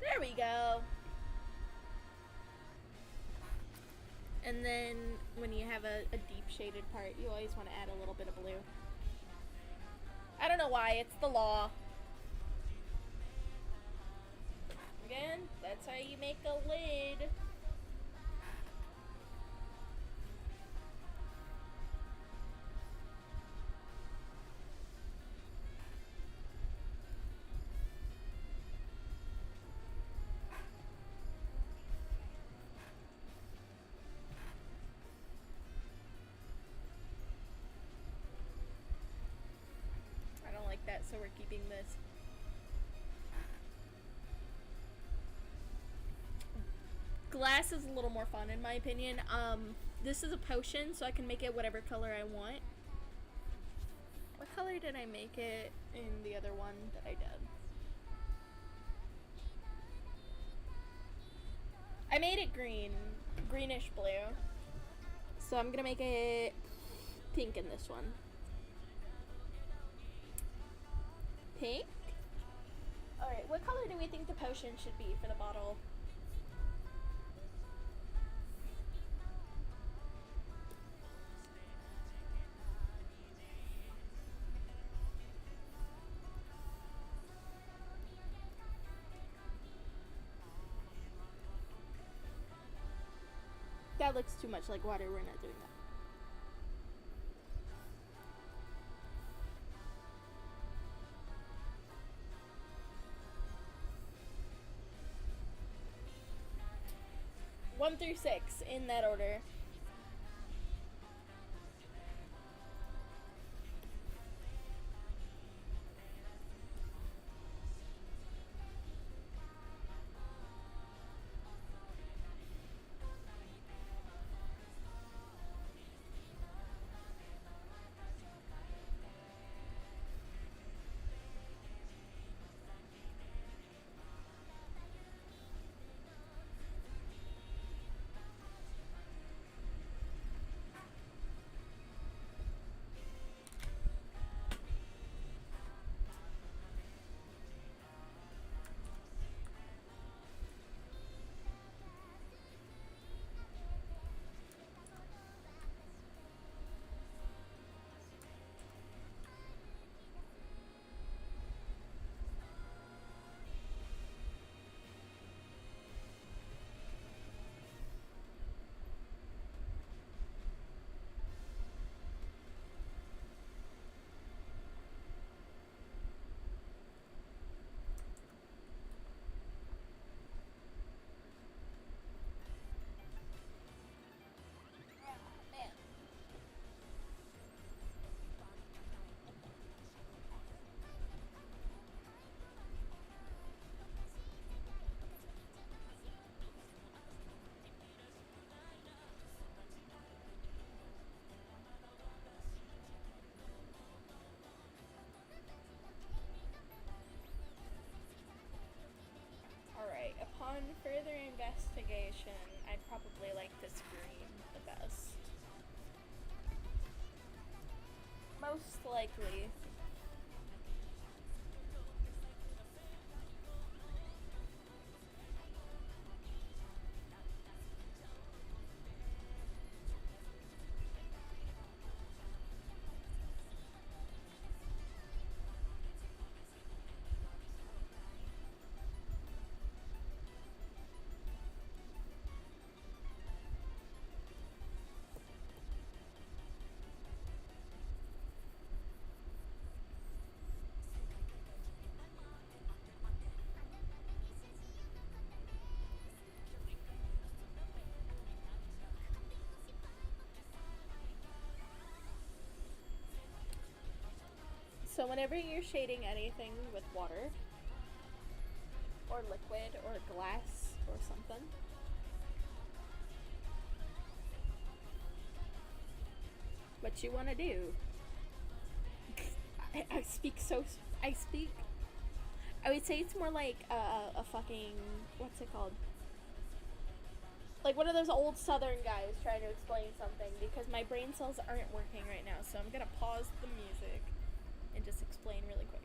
There we go. And then when you have a deep shaded part, you always want to add a little bit of blue. I don't know why, it's the law. Again, that's how you make a lid. I don't like that, so we're keeping this. Glass is a little more fun in my opinion. This is a potion, so I can make it whatever color I want. What color did I make it in the other one that I did? I made it green, greenish blue. So I'm gonna make it pink in this one. Pink? Alright, what color do we think the potion should be for the bottle? That looks too much like water, we're not doing that. One through 6 in that order. likely. So whenever you're shading anything with water or liquid or glass or something, what you want to do, I speak so, I speak, I would say it's more like a fucking, what's it called? Like one of those old southern guys trying to explain something because my brain cells aren't working right now. So I'm going to pause the music and just explain really quick.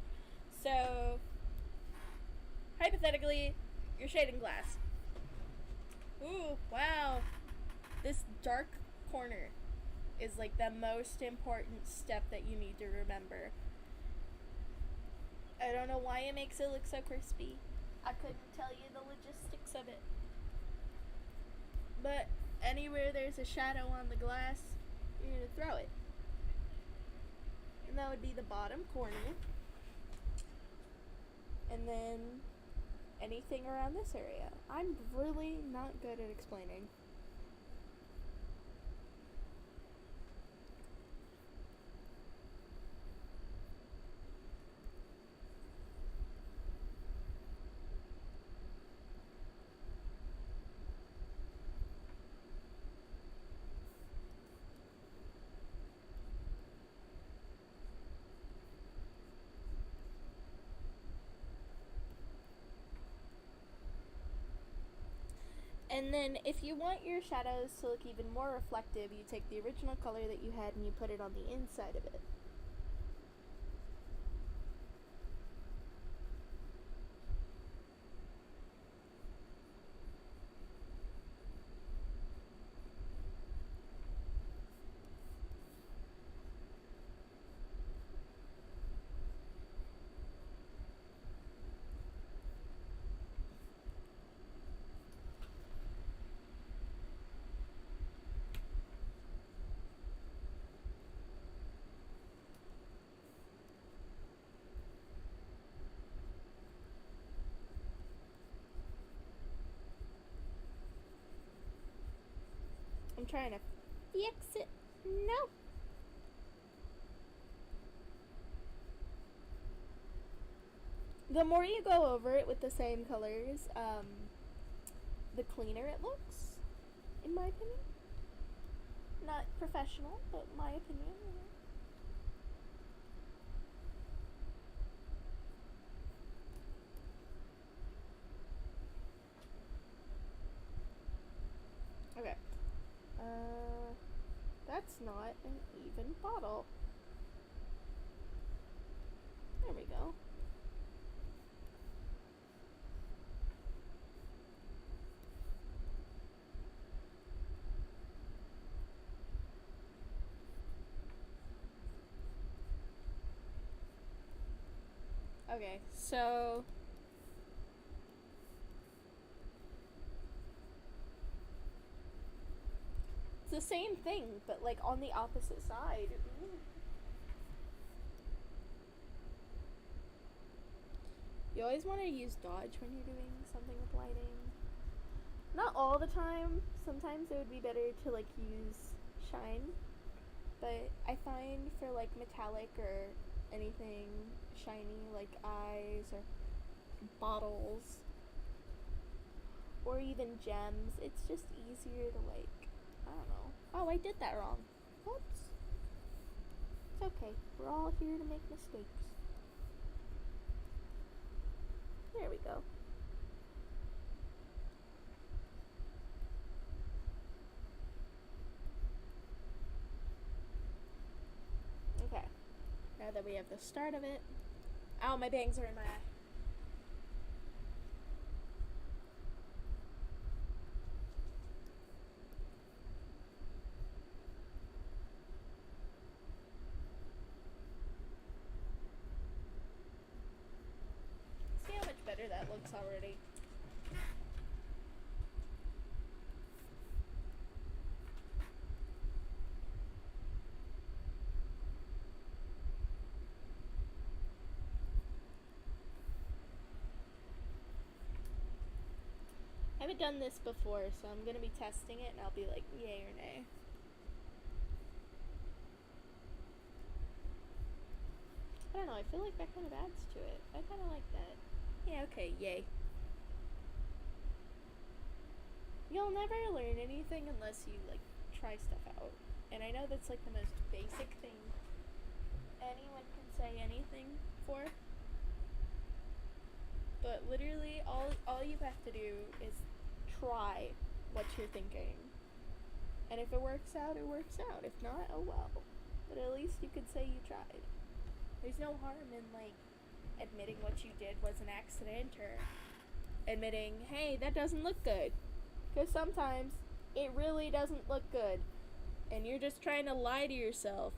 So, hypothetically, you're shading glass. Ooh, wow. This dark corner is like the most important step that you need to remember. I don't know why it makes it look so crispy. I couldn't tell you the logistics of it. But anywhere there's a shadow on the glass, you're going to throw it. And that would be the bottom corner. And then anything around this area. I'm really not good at explaining. And then if you want your shadows to look even more reflective, you take the original color that you had and you put it on the inside of it. I'm trying to fix it. No. The more you go over it with the same colors, the cleaner it looks, in my opinion. Not professional, but my opinion. Okay. That's not an even bottle. There we go. Okay, so it's the same thing, but like on the opposite side. Ooh. You always want to use dodge when you're doing something with lighting. Not all the time. Sometimes it would be better to like use shine. But I find for like metallic or anything shiny like eyes or bottles or even gems, it's just easier to like, I don't know. Oh, I did that wrong. Whoops. It's okay. We're all here to make mistakes. There we go. Okay. Now Now that we have the start of it. Ow, my bangs are in my eye. See how much better that looks already. I haven't done this before, so I'm gonna be testing it and I'll be like, yay or nay. I don't know, I feel like that kind of adds to it. I kind of like that. Yeah, okay, yay. You'll never learn anything unless you, like, try stuff out. And I know that's, like, the most basic thing anyone can say anything for. But literally, all you have to do is try what you're thinking. And if it works out, it works out. If not, oh well. But at least you could say you tried. There's no harm in, like, admitting what you did was an accident or admitting, hey, that doesn't look good. Because sometimes it really doesn't look good. And you're just trying to lie to yourself.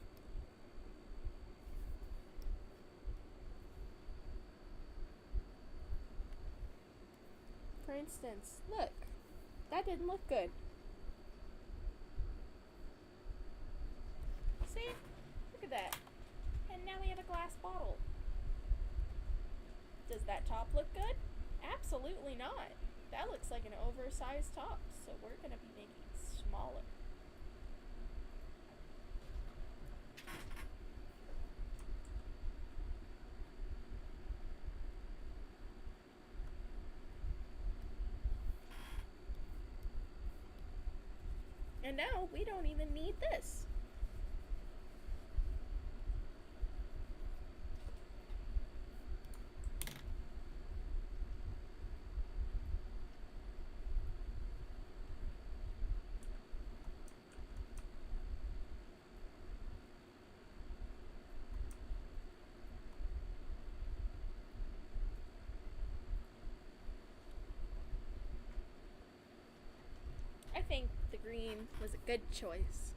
For instance, look. That didn't look good. See? Look at that. And now we have a glass bottle. Does that top look good? Absolutely not. That looks like an oversized top, so we're going to be making it smaller. And now we don't even need this. I think the green was a good choice.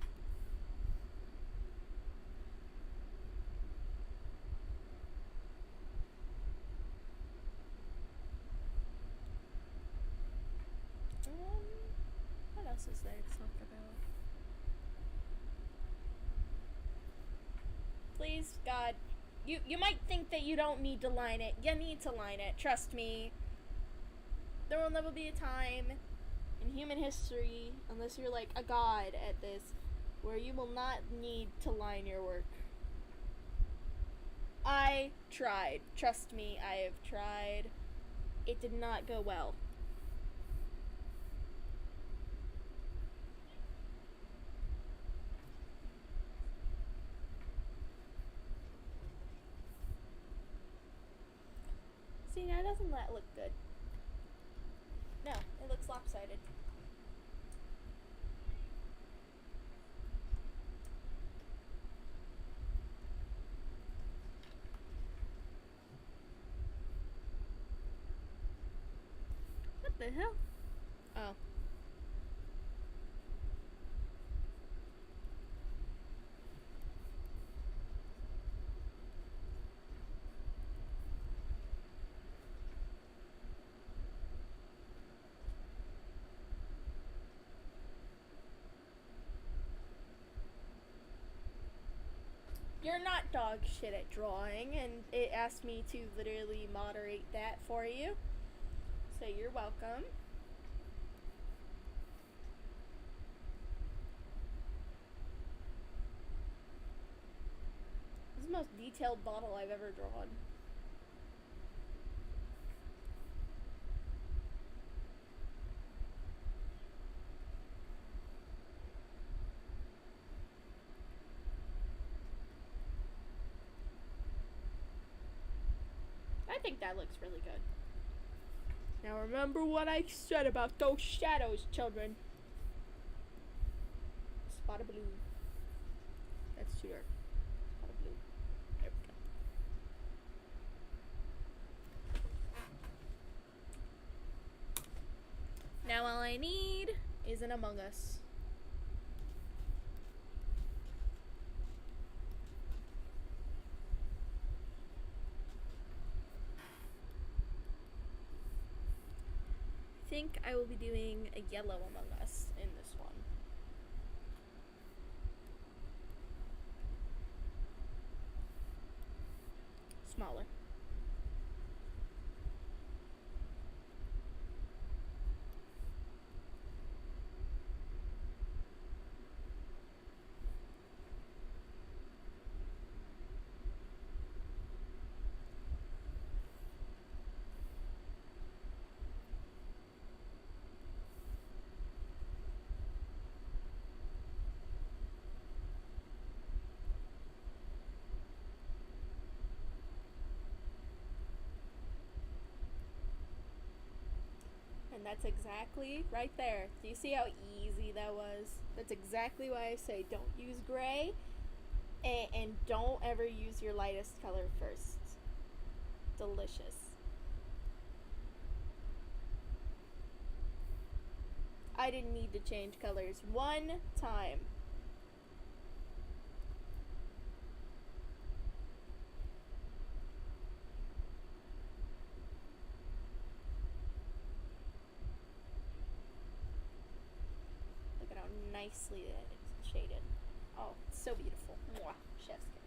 What else is there to talk about? Please, God, you might think that you don't need to line it. You need to line it. Trust me. There will never be a time in human history, unless you're like a god at this, where you will not need to line your work. I tried. Trust me, I have tried. It did not go well. See, now doesn't that look good? No, it looks lopsided. What the hell? Oh. You're not dog shit at drawing, and it asked me to literally moderate that for you. So you're welcome. This is the most detailed bottle I've ever drawn. I think that looks really good. Now remember what I said about those shadows, children. Spot of blue. That's too dark. Spot of blue. There we I need is an Among Us. I think I will be doing a yellow Among Us in this one. Smaller. And that's exactly right there. Do you see how easy that was? That's exactly why I say don't use gray and don't ever use your lightest color first. Delicious. I didn't need to change colors one time. Look at how nicely that it's shaded. Oh, it's so beautiful. Mwah. Chef's kiss.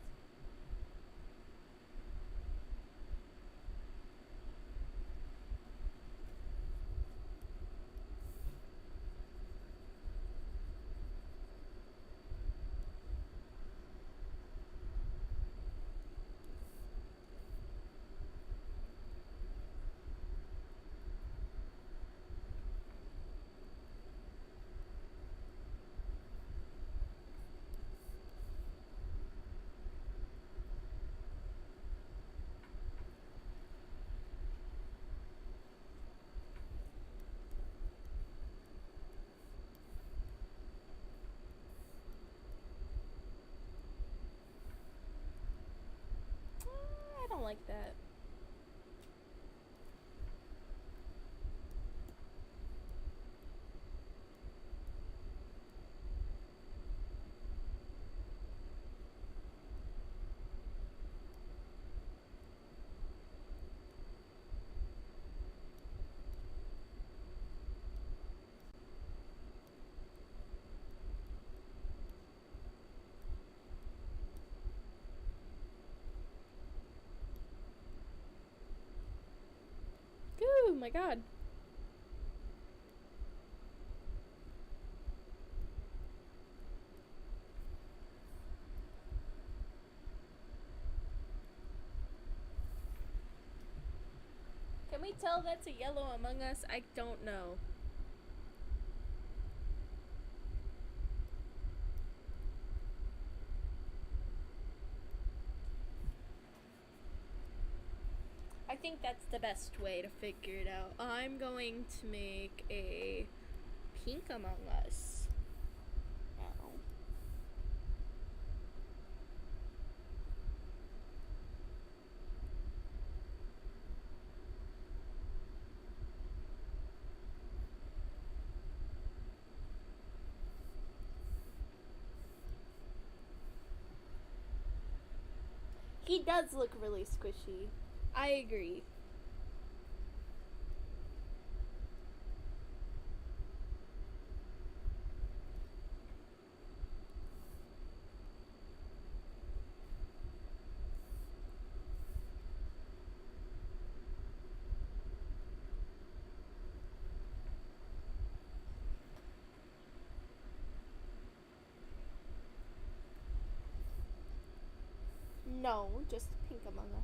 I don't like that. Oh my god. Can we tell that's a yellow Among Us? I don't know. I think that's the best way to figure it out. I'm going to make a pink Among Us. Now. He does look really squishy. I agree. No, just pink Among Us.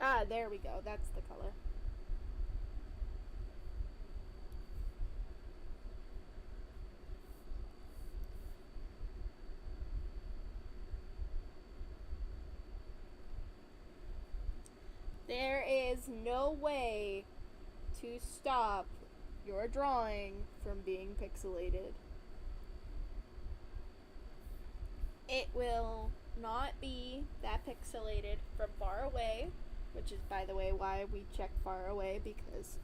Ah, there we go. That's the color. There is no way to stop your drawing from being pixelated. It will not be that pixelated from far away, which is, by the way, why we check far away, because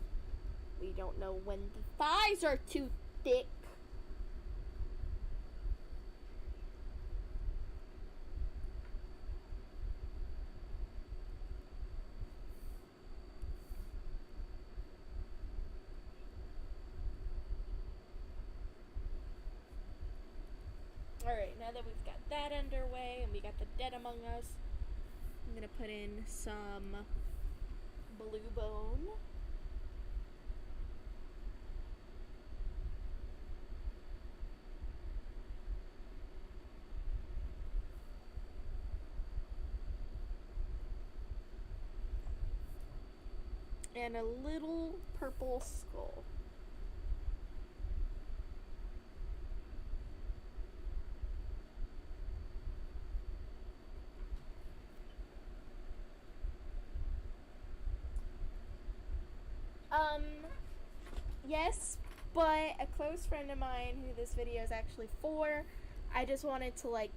we don't know when the thighs are too thick. Alright, now that we've got that underway and we got the dead among us, I'm gonna put in some blue bone. And a little purple skull. Yes, but a close friend of mine who this video is actually for, I just wanted to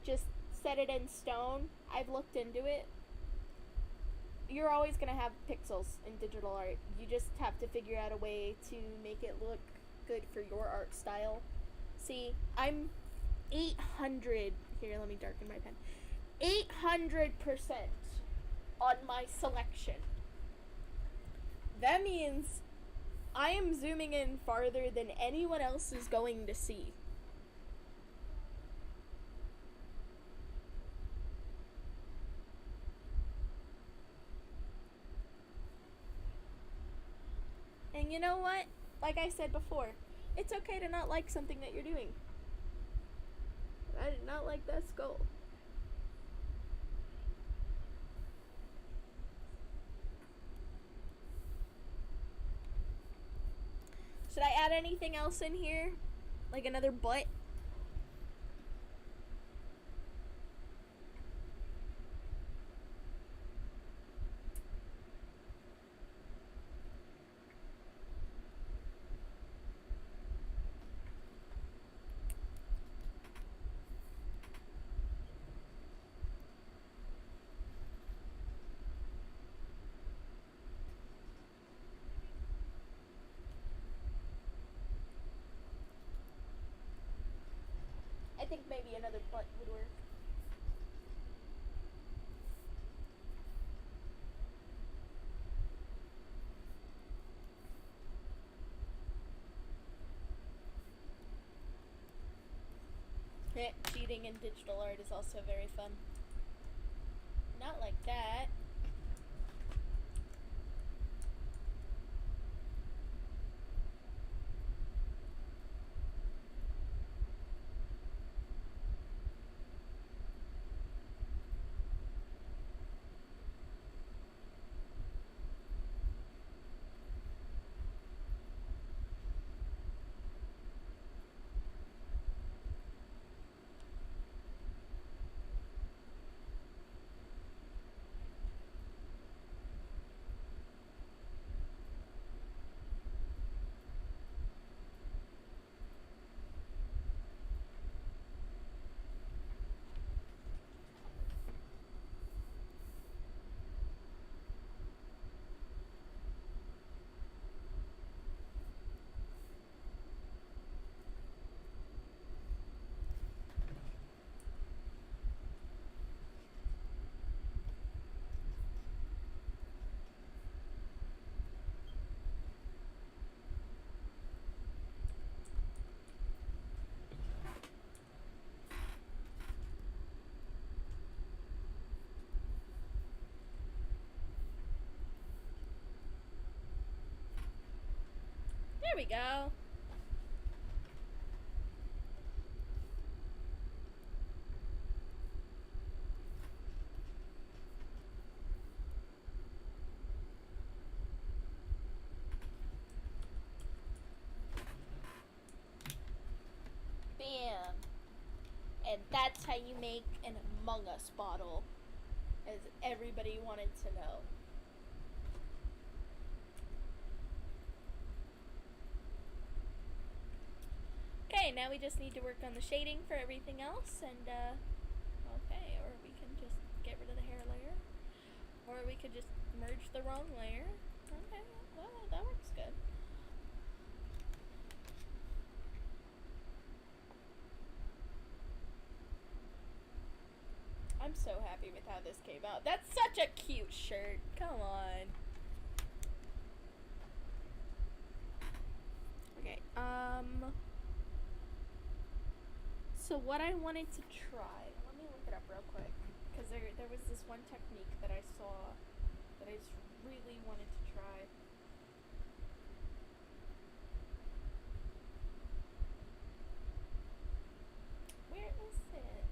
just set it in stone. I've looked into it. You're always gonna have pixels in digital art. You just have to figure out a way to make it look good for your art style. See, I'm 800. Here, let me darken my pen. 800% on my selection. That means I am zooming in farther than anyone else is going to see. And you know what? Like I said before, it's okay to not like something that you're doing. I did not like that skull. Should I add anything else in here? Like another butt? I think maybe another butt would work. Cheating in digital art is also very fun. Not like that. There we go. Bam. And that's how you make an Among Us bottle, as everybody wanted to know. Okay, now we just need to work on the shading for everything else, and okay, or we can just get rid of the hair layer, or we could just merge the wrong layer. Okay, well, that works good. I'm so happy with how this came out. That's such a cute shirt. Come on. Okay, so what I wanted to try, let me look it up real quick, because there was this one technique that I saw that I just really wanted to try. Where is it?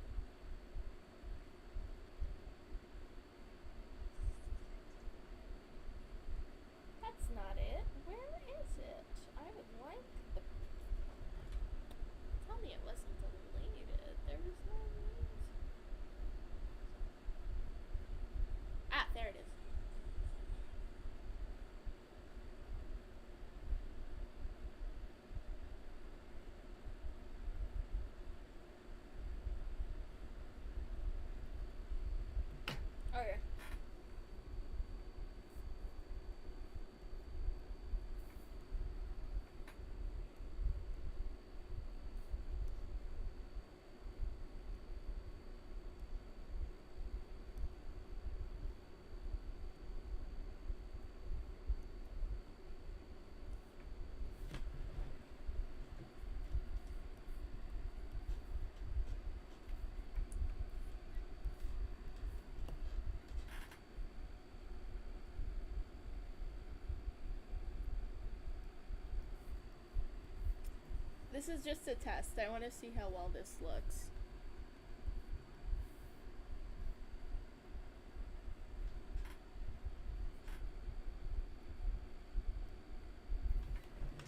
That's not it. Where is it? I would like the. Tell me it wasn't deleted. There was no reason. Ah, there it is. Okay. This is just a test. I want to see how well this looks.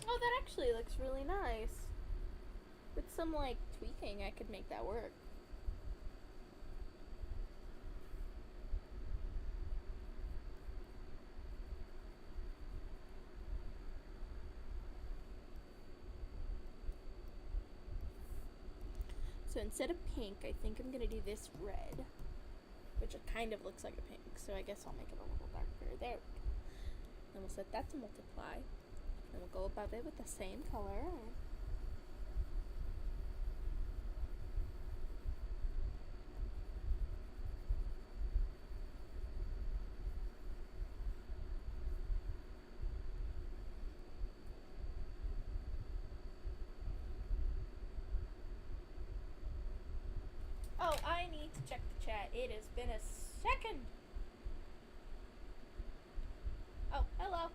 Oh, that actually looks really nice. With some, like, tweaking, I could make that work. So instead of pink, I think I'm going to do this red, which kind of looks like a pink, so I guess I'll make it a little darker. There we go. Then we'll set that to multiply. Then we'll go above it with the same color. Oh, I need to check the chat. It has been a second. Oh, hello.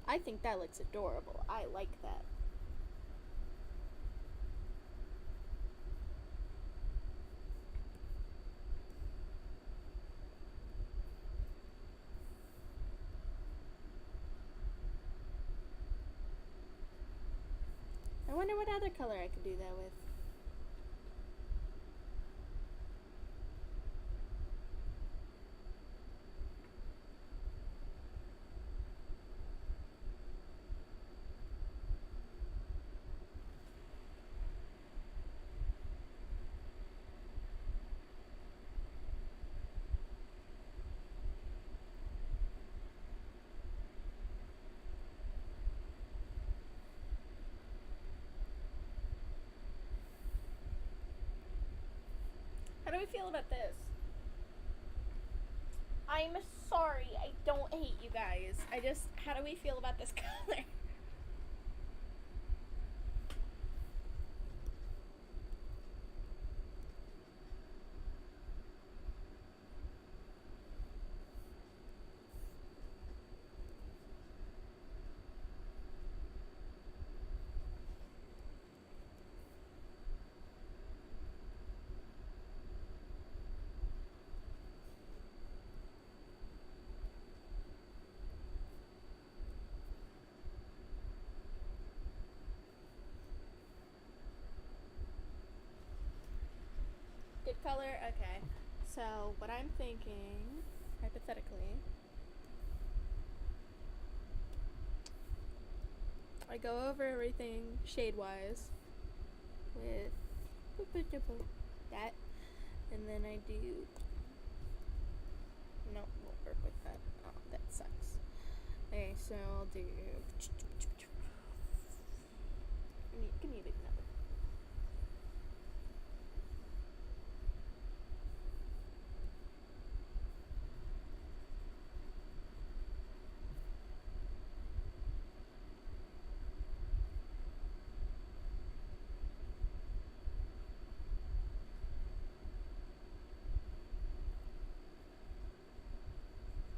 I think that looks adorable. I like that. I wonder what other color I could do that with. How do we feel about this? I'm sorry. I don't hate you guys. How do we feel about this color? color? Okay. So, what I'm thinking, hypothetically, I go over everything shade wise with that, and then I do. No, won't work with that. Oh, that sucks. Okay, so I'll do. Give me a big number.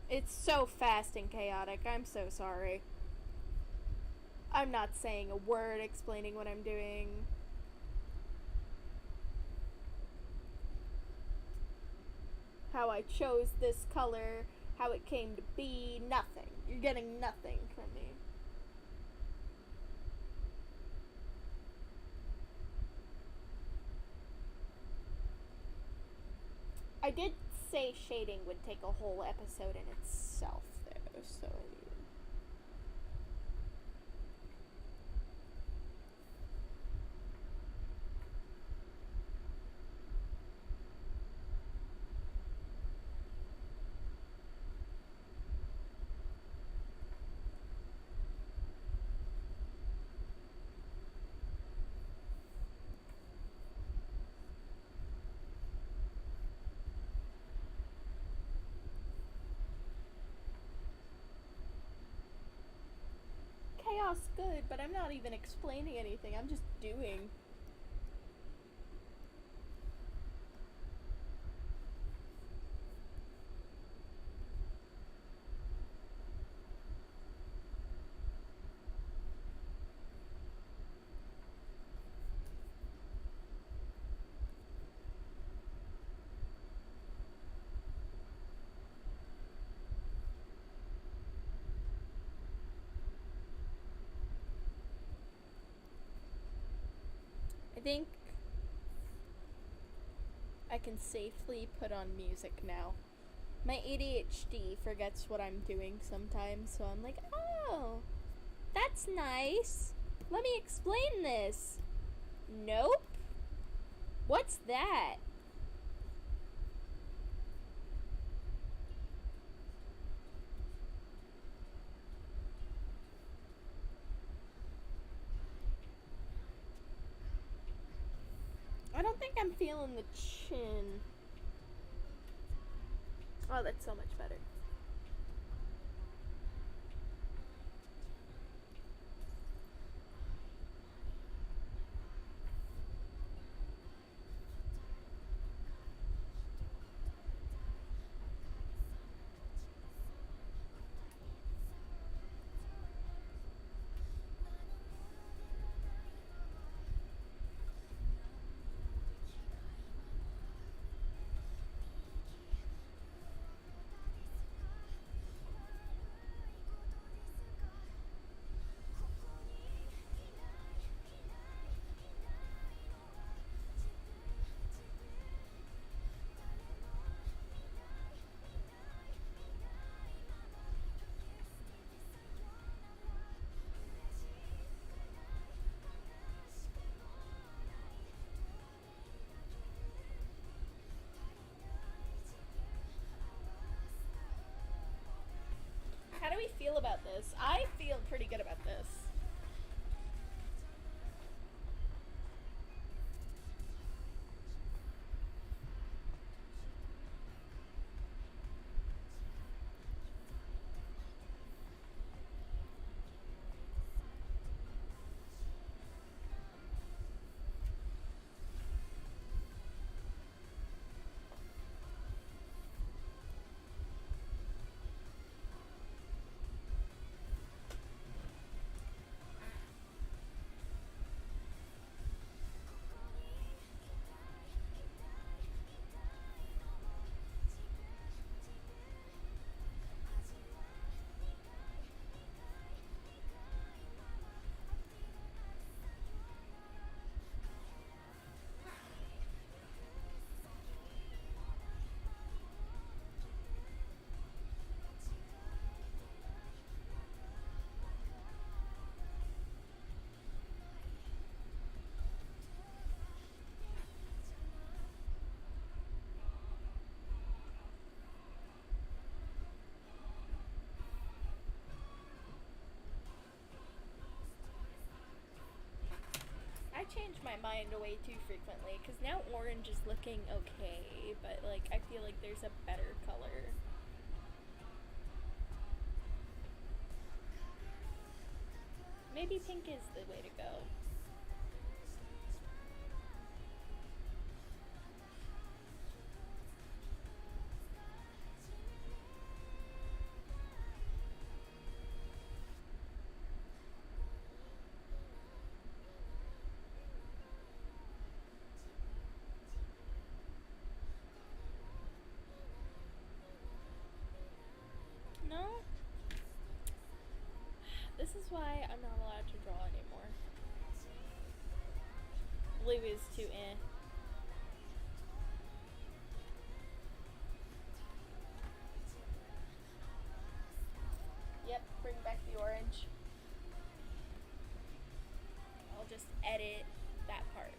It's so fast and chaotic. I'm so sorry. I'm not saying a word explaining what I'm doing. How I chose this color, how it came to be, nothing. You're getting nothing from me. I did say shading would take a whole episode in itself, though, so I mean. Chaos good, but I'm not even explaining anything. I'm just doing. I think I can safely put on music now. My ADHD forgets what I'm doing sometimes, so I'm like, oh, that's nice. Let me explain this. Nope. What's that? I don't think I'm feeling the chin. Oh, that's so much better. How do we feel about this? I feel pretty good about this. my mind way too frequently because now orange is looking okay, but like I feel like there's a better color. Maybe pink is the way to go. No? This is why I'm not allowed to draw anymore. Blue is too eh. Yep, bring back the orange. I'll just edit that part.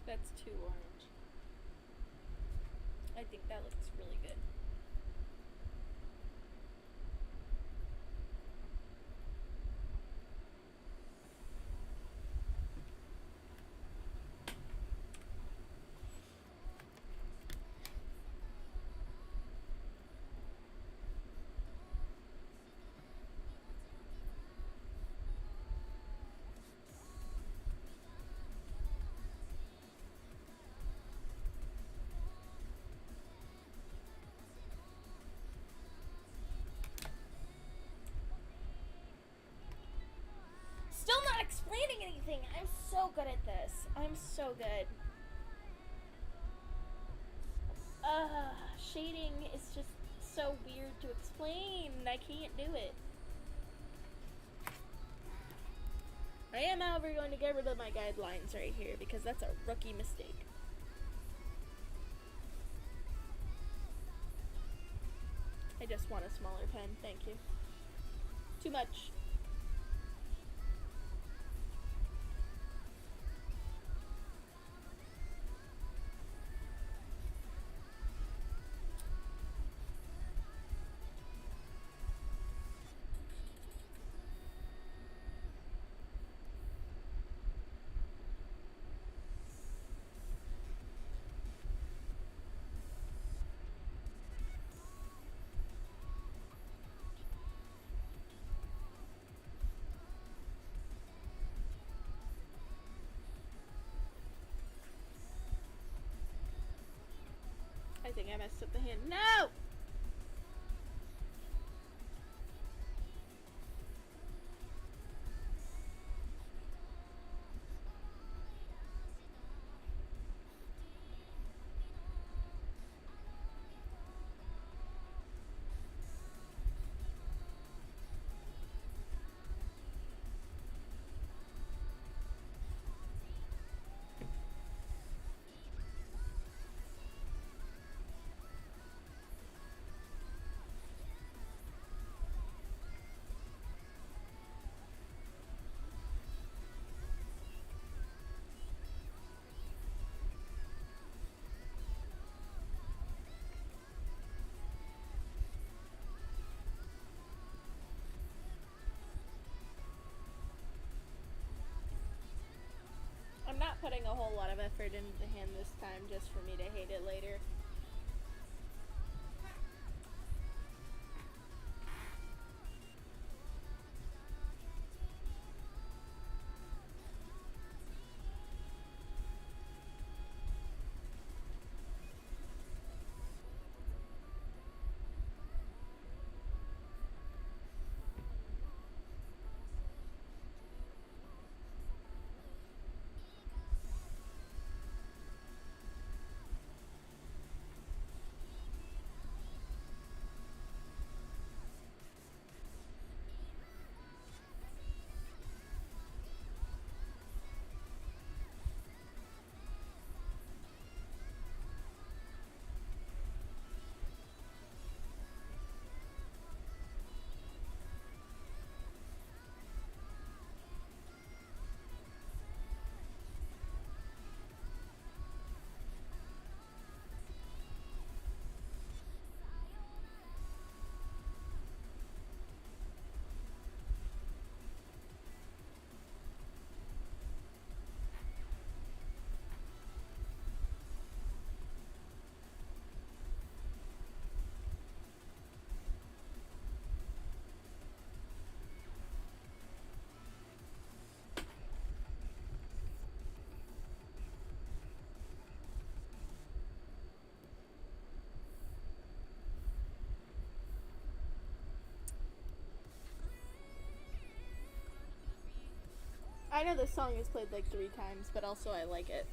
That's too orange. I think that looks really good. Still not explaining anything. I'm so good at this. I'm so good. Shading is just so weird to explain. I can't do it. I am, however, going to get rid of my guidelines right here because that's a rookie mistake. I just want a smaller pen. Thank you. Too much. I think I messed up the hand. No! I'm not putting a whole lot of effort into the hand this time just for me to hate it later. I know this song is played like 3 times, but also I like it.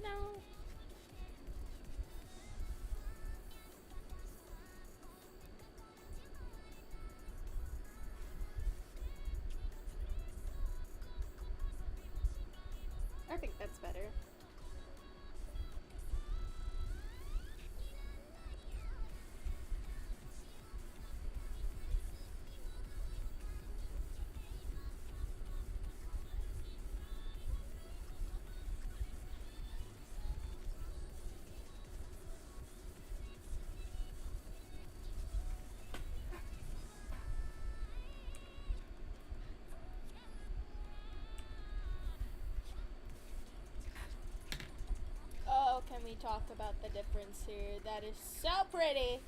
No. I think that's better. Oh, can we talk about the difference here? That is so pretty.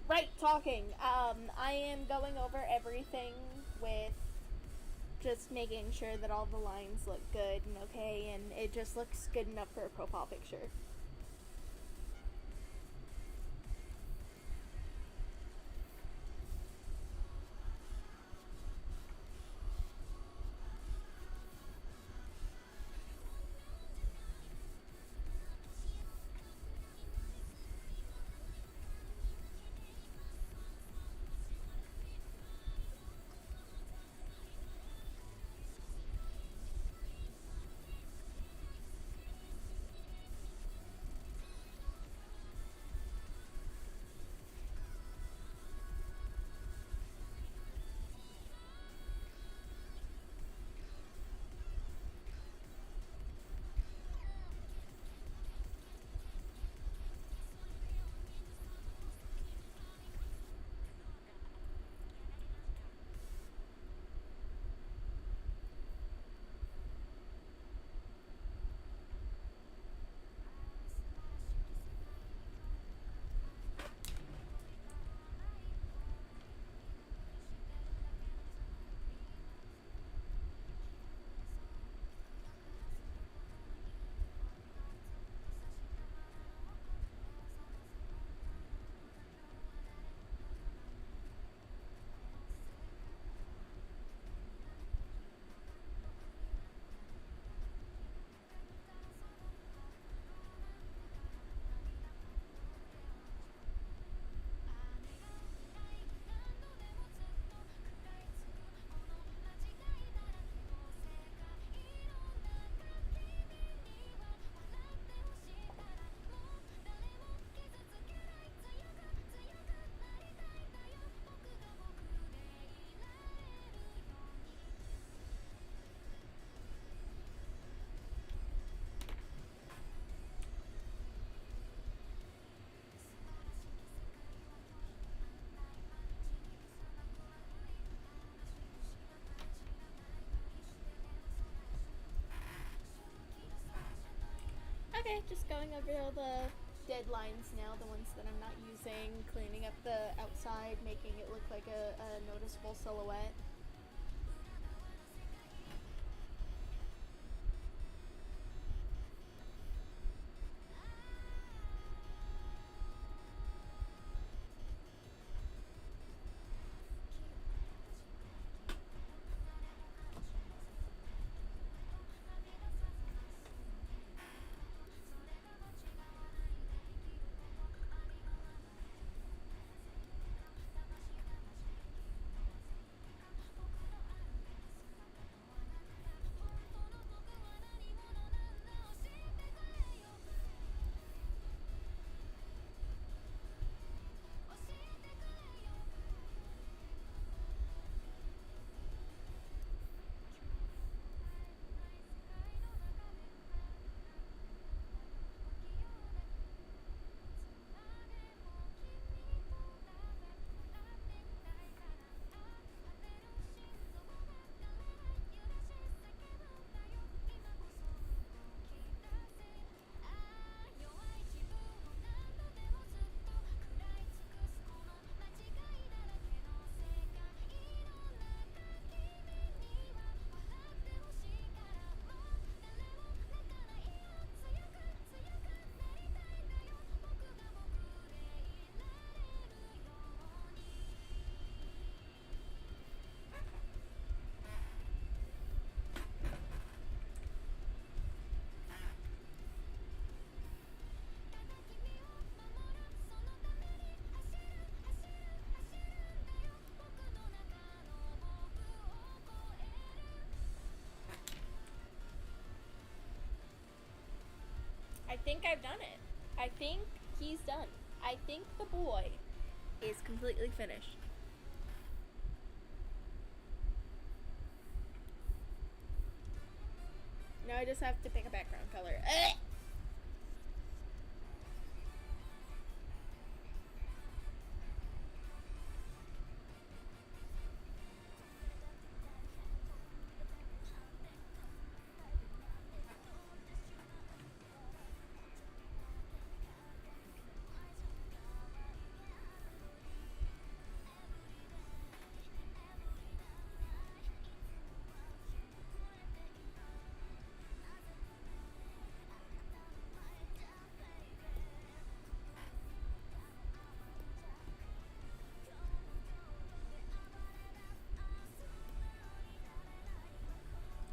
Right, talking. I am going over everything with just making sure that all the lines look good and okay, and it just looks good enough for a profile picture. Okay, just going over all the dead lines now, the ones that I'm not using, cleaning up the outside, making it look like a noticeable silhouette. I think I've done it. I think he's done. I think the boy is completely finished. Now I just have to pick a background color.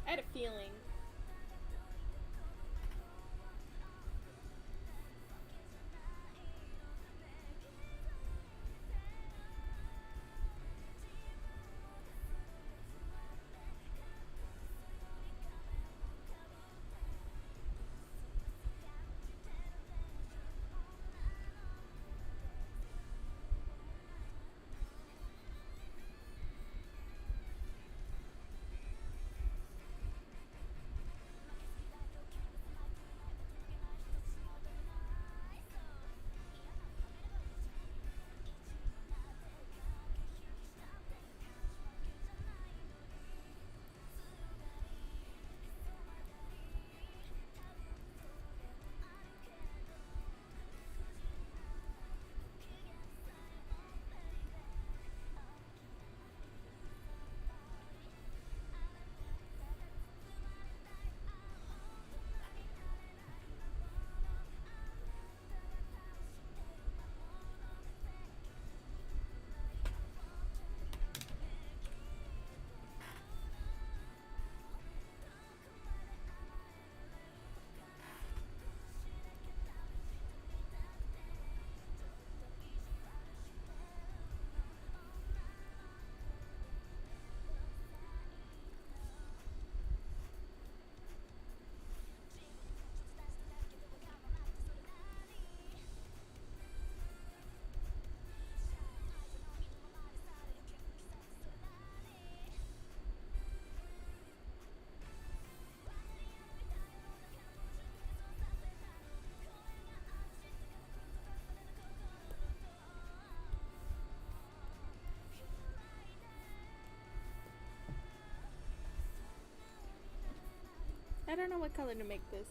I had a feeling. I don't know what color to make this.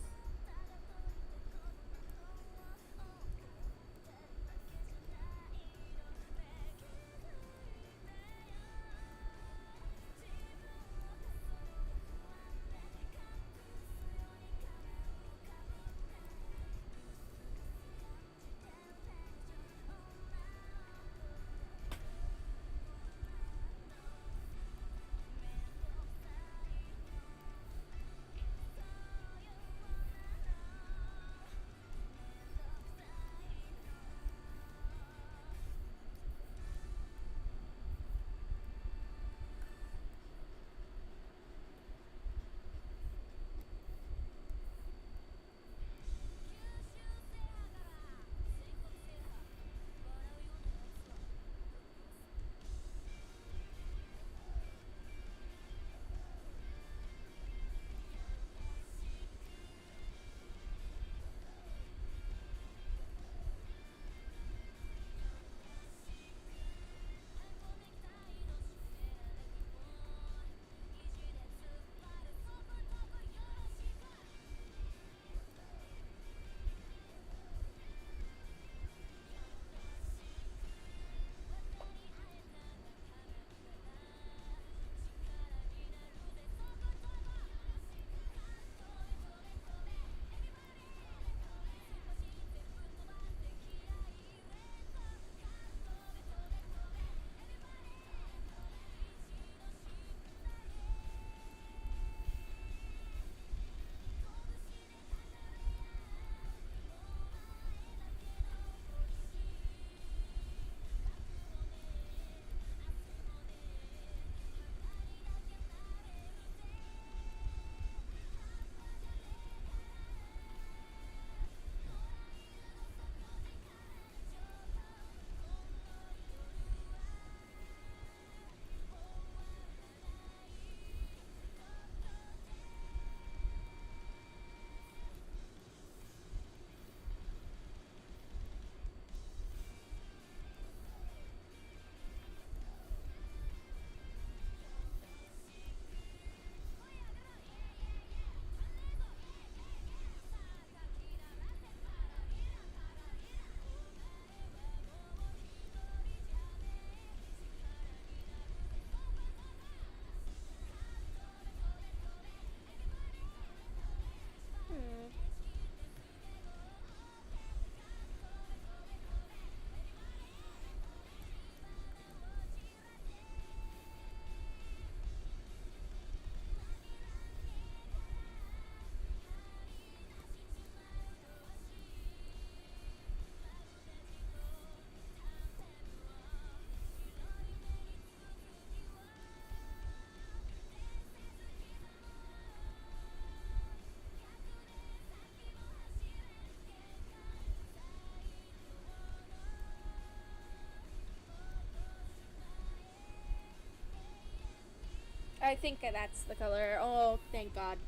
I think that's the color. Oh, thank God.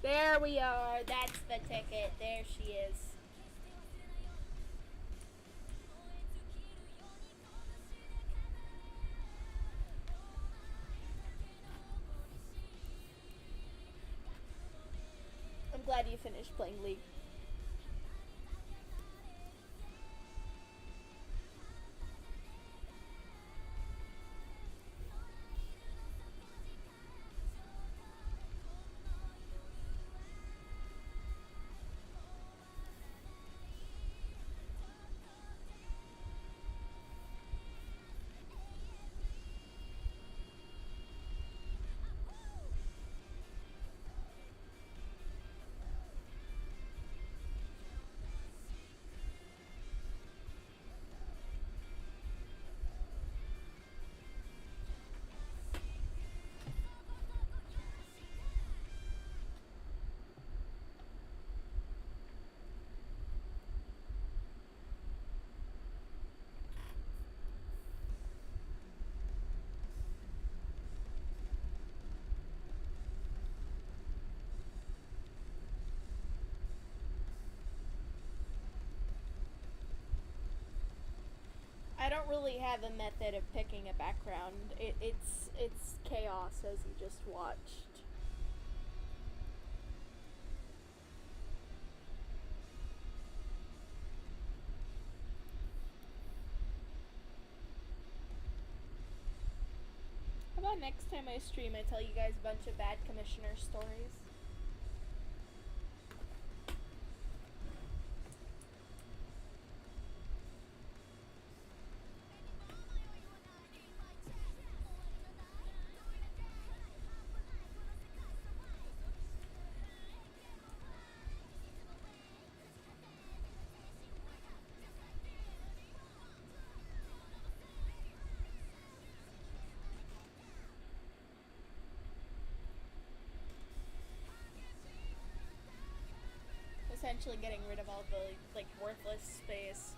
There we are. That's the ticket. There she is. I'm glad you finished playing League. I don't really have a method of picking a background. It's chaos as you just watched. How about next time I stream, I tell you guys a bunch of bad commissioner stories? Essentially getting rid of all the like worthless space.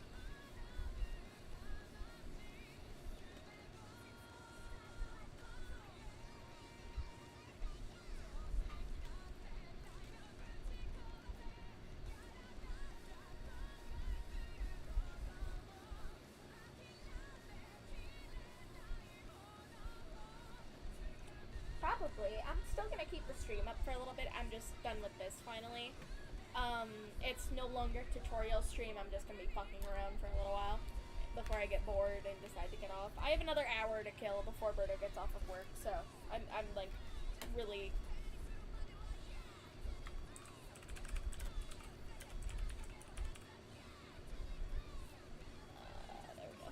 Probably. I'm still gonna keep the stream up for a little bit. I'm just done with this finally. It's no longer tutorial stream. I'm just gonna be fucking around for a little while before I get bored and decide to get off. I have another hour to kill before Berto gets off of work, so I'm like really. There we go.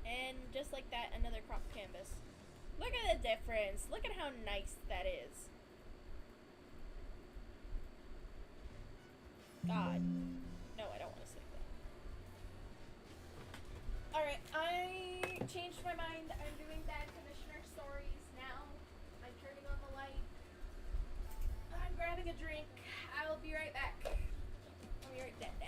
And just like that, another crop canvas. Look at the difference. Look at how nice that is. God. No, I don't want to save that. Alright, I changed my mind. I'm doing bad commissioner stories now. I'm turning on the light. I'm grabbing a drink. I will be right back. I'll be right dead now.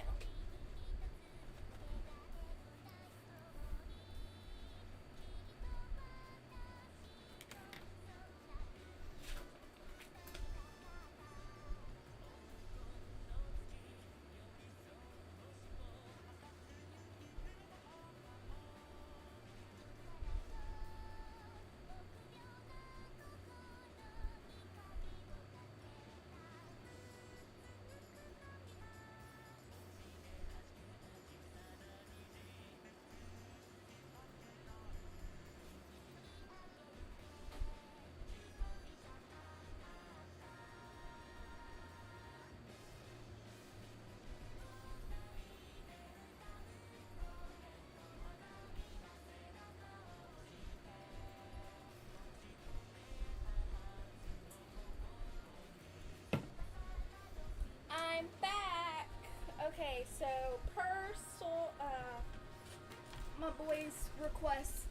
my boy's request.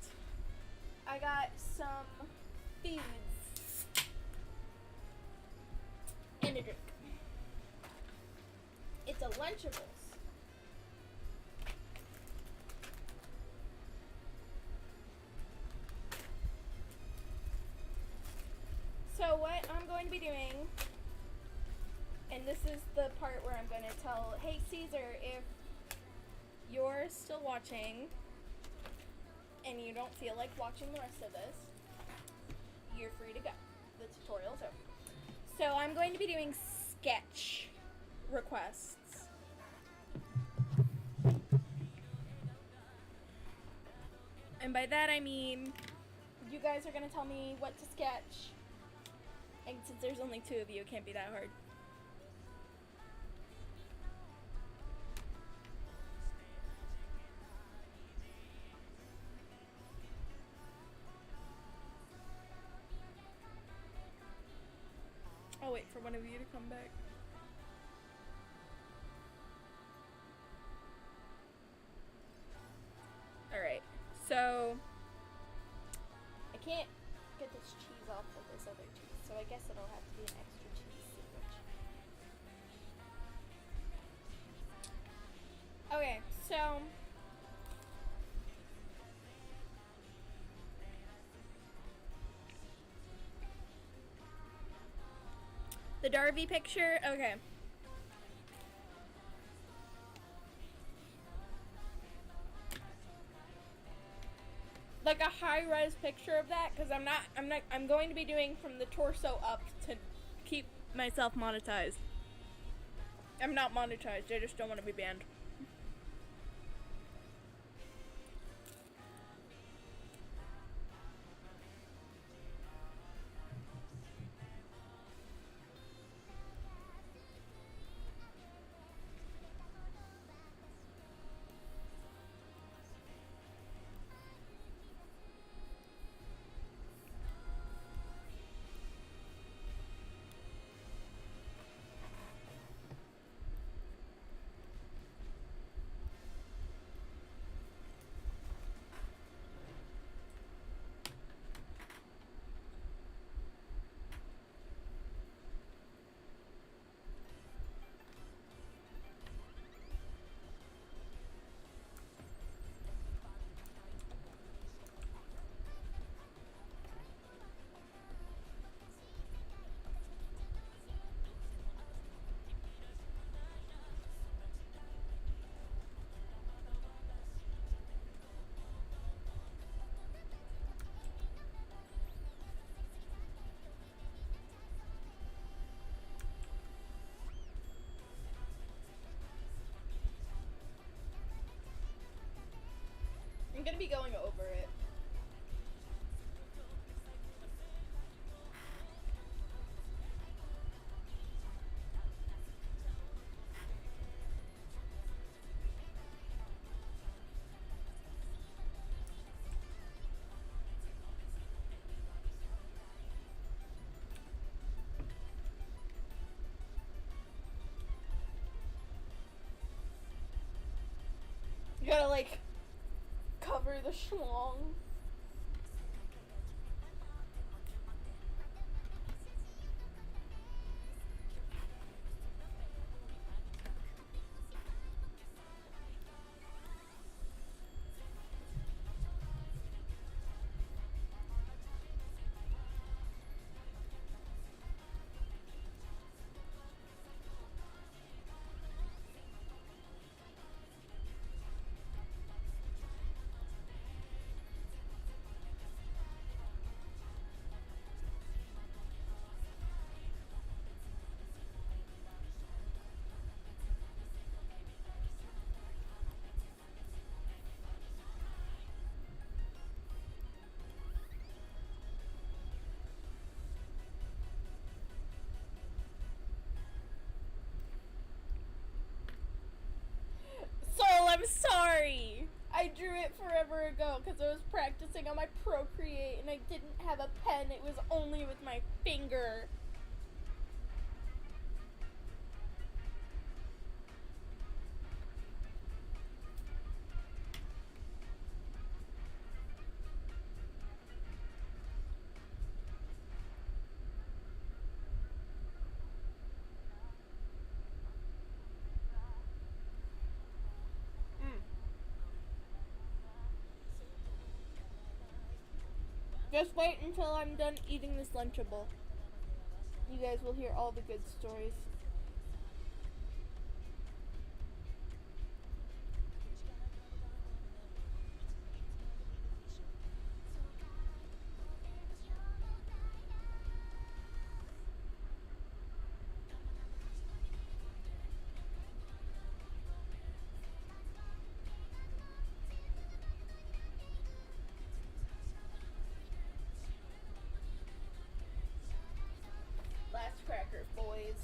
I got some foods and a drink. It's a Lunchables. So what I'm going to be doing, and this is the part where I'm going to tell, hey Caesar, if you're still watching and you don't feel like watching the rest of this, you're free to go. The tutorial's over. So I'm going to be doing sketch requests. And by that I mean you guys are going to tell me what to sketch. And since there's only 2 of you, it can't be that hard. I'll wait for one of you to come back. Alright, so I can't get this cheese off of this other cheese, so I guess it'll have to be an extra cheese sandwich. Okay, so the Darby picture, okay. Like a high-res picture of that, because I'm going to be doing from the torso up to keep myself monetized. I'm not monetized, I just don't want to be banned. I'm gonna be going over it. You gotta like cover the schlong. Soul, I'm sorry. I drew it forever ago because I was practicing on my Procreate and I didn't have a pen. It was only with my finger. Just wait until I'm done eating this Lunchable. You guys will hear all the good stories. Last cracker, boys.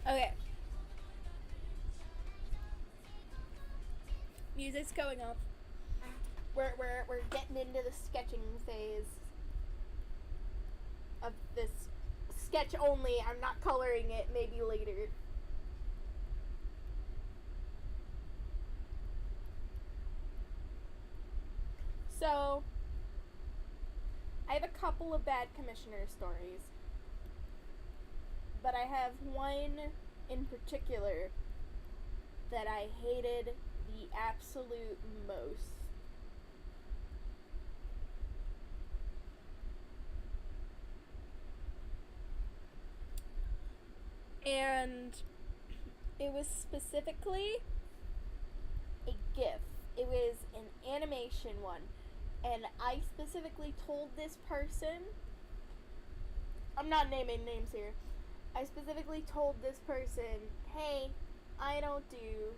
Okay. Music's going off. We're getting into the sketching phase of this sketch only. I'm not coloring it, maybe later. So, I have a couple of bad commissioner stories, but I have one in particular that I hated the absolute most. And it was specifically a GIF. It was an animation one. And I specifically told this person, I'm not naming names here, I specifically told this person, hey, I don't do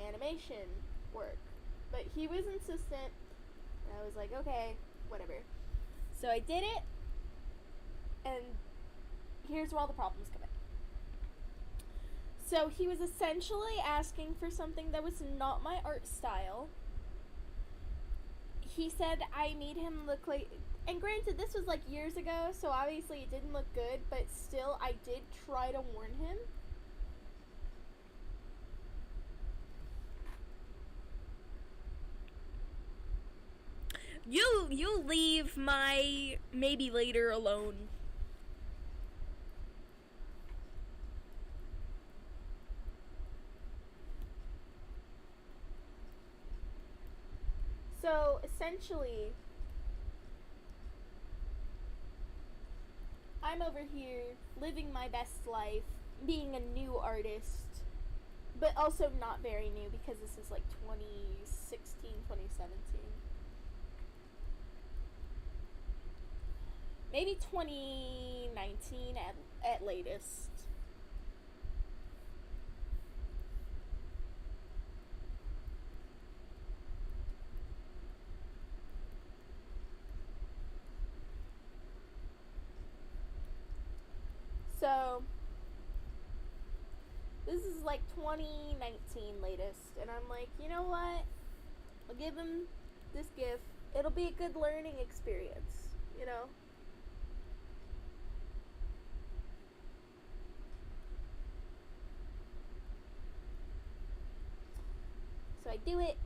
animation work. But he was insistent, and I was like, okay, whatever. So I did it, and here's where all the problems come in. So he was essentially asking for something that was not my art style. He said I made him look like, and granted this was like years ago, so obviously it didn't look good, but still I did try to warn him. You leave my maybe later alone. So essentially, I'm over here living my best life, being a new artist, but also not very new because this is like 2016, 2017. Maybe 2019 at latest. So, this is like 2019 latest, and I'm like, you know what? I'll give him this gift. It'll be a good learning experience, you know? So I do it,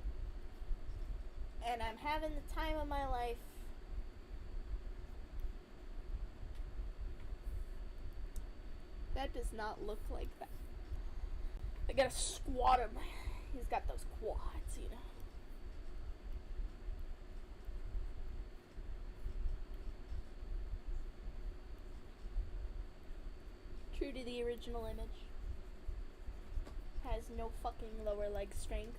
and I'm having the time of my life. That does not look like that. I gotta squat him. He's got those quads, you know. to the original image. Has no fucking lower leg strength.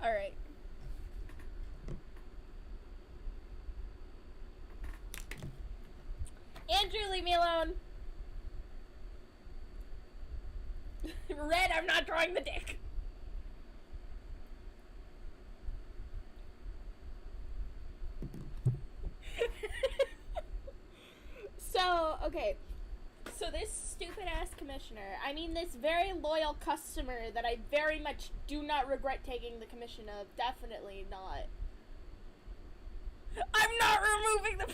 Alright. Andrew, leave me alone. Red, I'm not drawing the dick. So, okay. So this stupid ass commissioner, I mean this very loyal customer that I very much do not regret taking the commission of, definitely not. I'm not removing the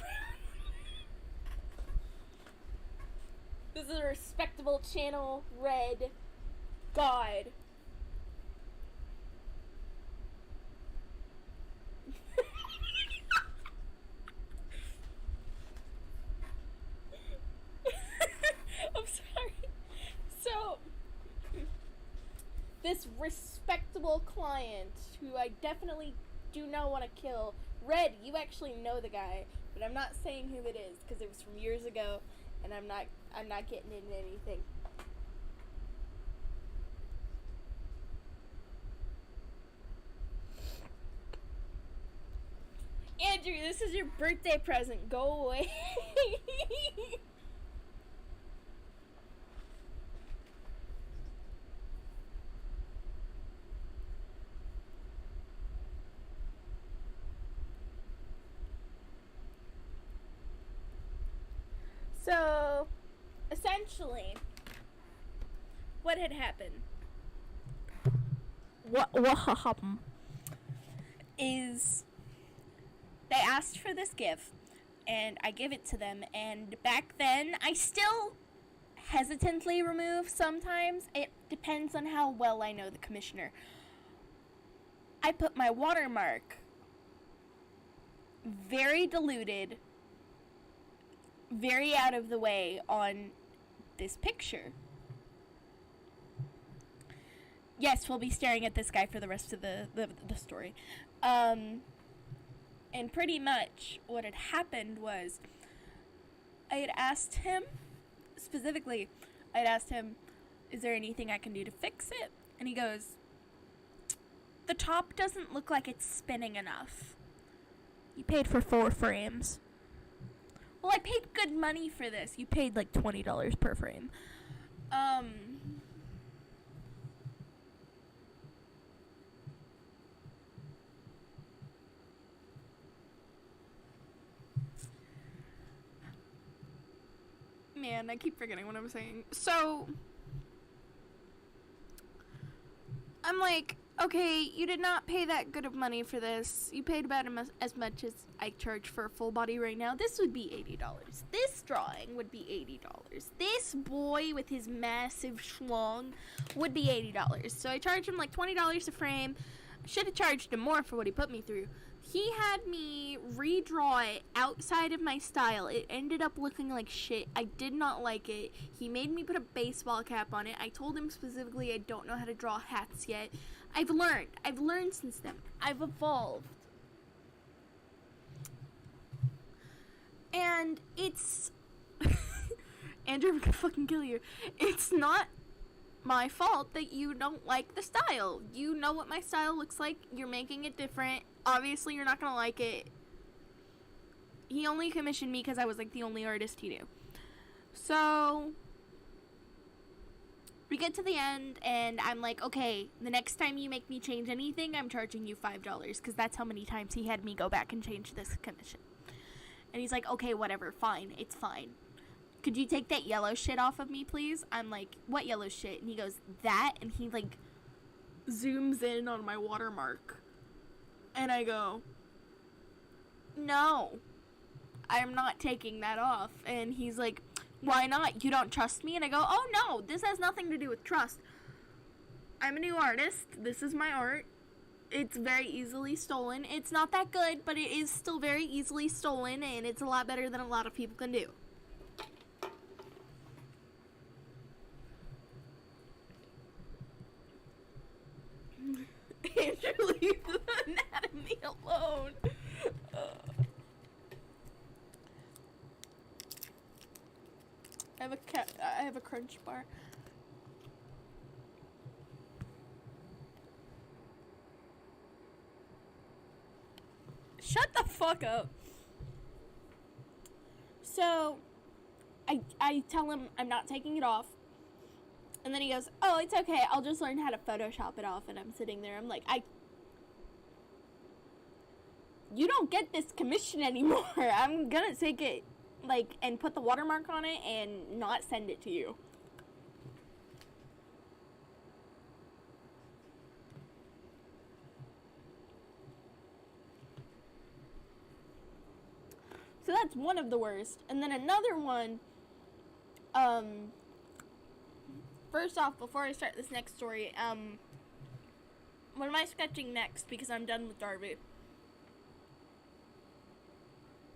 This is a respectable channel, Red. God. I'm sorry. So, this respectable client, who I definitely do not want to kill, Red, you actually know the guy, but I'm not saying who it is, because it was from years ago, and I'm not getting into anything. Andrew, this is your birthday present. Go away. So, essentially, what had happened? What happened is they asked for this gift, and I give it to them. And back then, I still hesitantly remove sometimes. It depends on how well I know the commissioner. I put my watermark very diluted, very out of the way on this picture. Yes, we'll be staring at this guy for the rest of the story. And pretty much what had happened was I had asked him, specifically, I'd asked him, is there anything I can do to fix it? And he goes, the top doesn't look like it's spinning enough. You paid for 4 frames. Well, I paid good money for this. You paid like $20 per frame. Man, I keep forgetting what I'm saying. So, I'm like, okay, you did not pay that good of money for this. You paid about as much as I charge for a full body right now. This would be $80. This drawing would be $80. This boy with his massive schlong would be $80. So I charged him like $20 a frame. I should have charged him more for what he put me through. He had me redraw it outside of my style. It ended up looking like shit. I did not like it. He made me put a baseball cap on it. I told him specifically I don't know how to draw hats yet. I've learned since then. I've evolved. And it's Andrew, I'm gonna fucking kill you. It's not my fault that you don't like the style. You know what my style looks like. You're making it different. Obviously, you're not gonna like it. He only commissioned me because I was like the only artist he knew. So we get to the end, and I'm like, okay, the next time you make me change anything, I'm charging you $5, because that's how many times he had me go back and change this commission. And he's like, okay, whatever, fine, it's fine. Could you take that yellow shit off of me, please? I'm like, what yellow shit? And he goes, that, and he like zooms in on my watermark. And I go, no, I'm not taking that off. And he's like, why not? You don't trust me? And I go, oh no, this has nothing to do with trust. I'm a new artist. This is my art. It's very easily stolen. It's not that good, but it is still very easily stolen, and it's a lot better than a lot of people can do. Andrew, leave the anatomy alone. I have a crunch bar. Shut the fuck up. So, I tell him I'm not taking it off. And then he goes, oh, it's okay. I'll just learn how to Photoshop it off. And I'm sitting there. I'm like, you don't get this commission anymore. I'm gonna take it, like, and put the watermark on it and not send it to you. So that's one of the worst. And then another one, first off, before I start this next story, what am I sketching next? Because I'm done with Darby.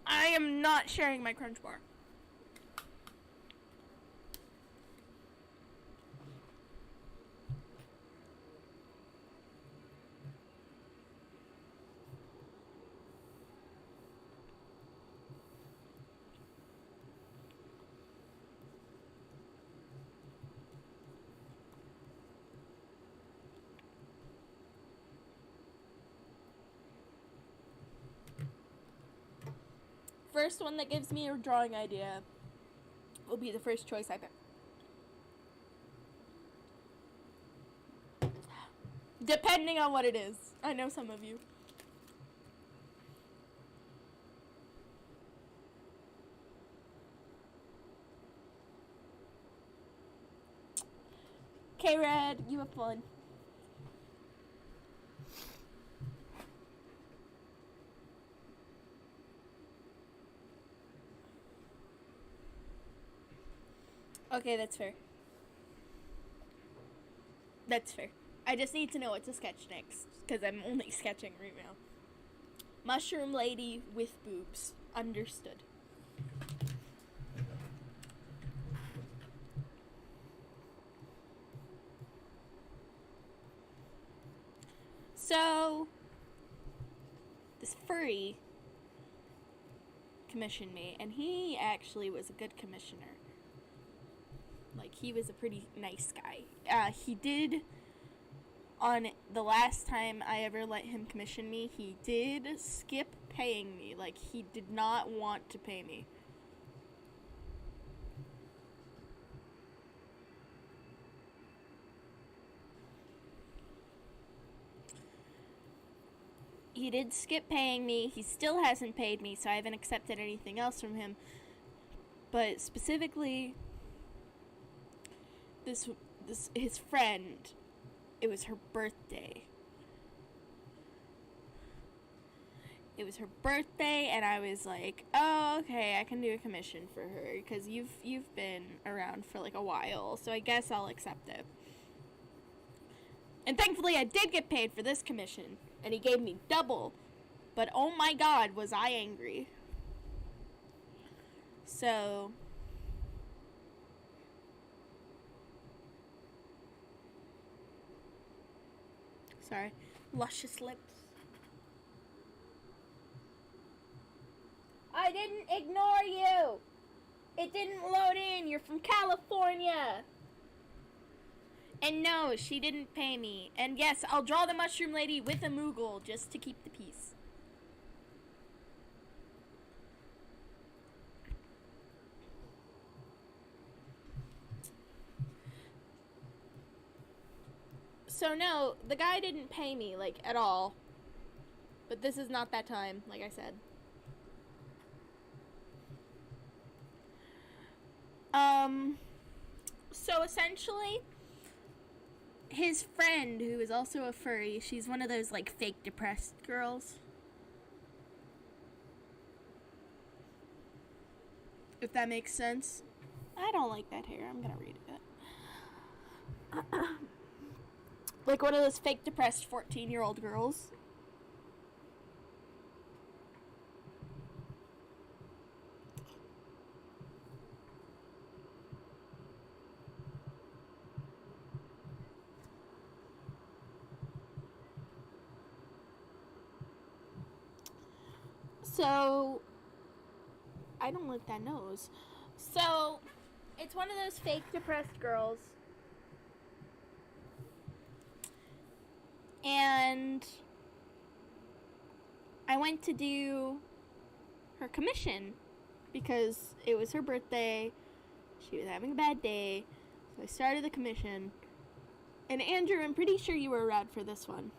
I am not sharing my crunch bar. First one that gives me a drawing idea will be the first choice I pick. Depending on what it is. I know some of you. Okay, Red, you have fun. Okay, that's fair. That's fair. I just need to know what to sketch next, because I'm only sketching right now. Mushroom lady with boobs. Understood. So, this furry commissioned me, and he actually was a good commissioner. Like, he was a pretty nice guy. He did, on the last time I ever let him commission me, he did skip paying me. Like, he did not want to pay me. He did skip paying me. He still hasn't paid me, so I haven't accepted anything else from him. But specifically, this his friend, it was her birthday. It was her birthday, and I was like, oh, okay, I can do a commission for her, because you've been around for like a while, so I guess I'll accept it. And thankfully I did get paid for this commission, and he gave me double, but oh my god, was I angry. So, sorry, luscious lips. I didn't ignore you. It didn't load in. You're from California. And no, she didn't pay me. And yes, I'll draw the mushroom lady with a Moogle just to keep the peace. So no, the guy didn't pay me, like, at all. But this is not that time, like I said. So essentially, his friend, who is also a furry, she's one of those, like, fake depressed girls. If that makes sense. I don't like that hair. I'm gonna read it. Like one of those fake depressed 14-year-old girls. So, I don't like that nose. So, it's one of those fake depressed girls. And I went to do her commission because it was her birthday. She was having a bad day. So I started the commission. And Andrew, I'm pretty sure you were around for this one.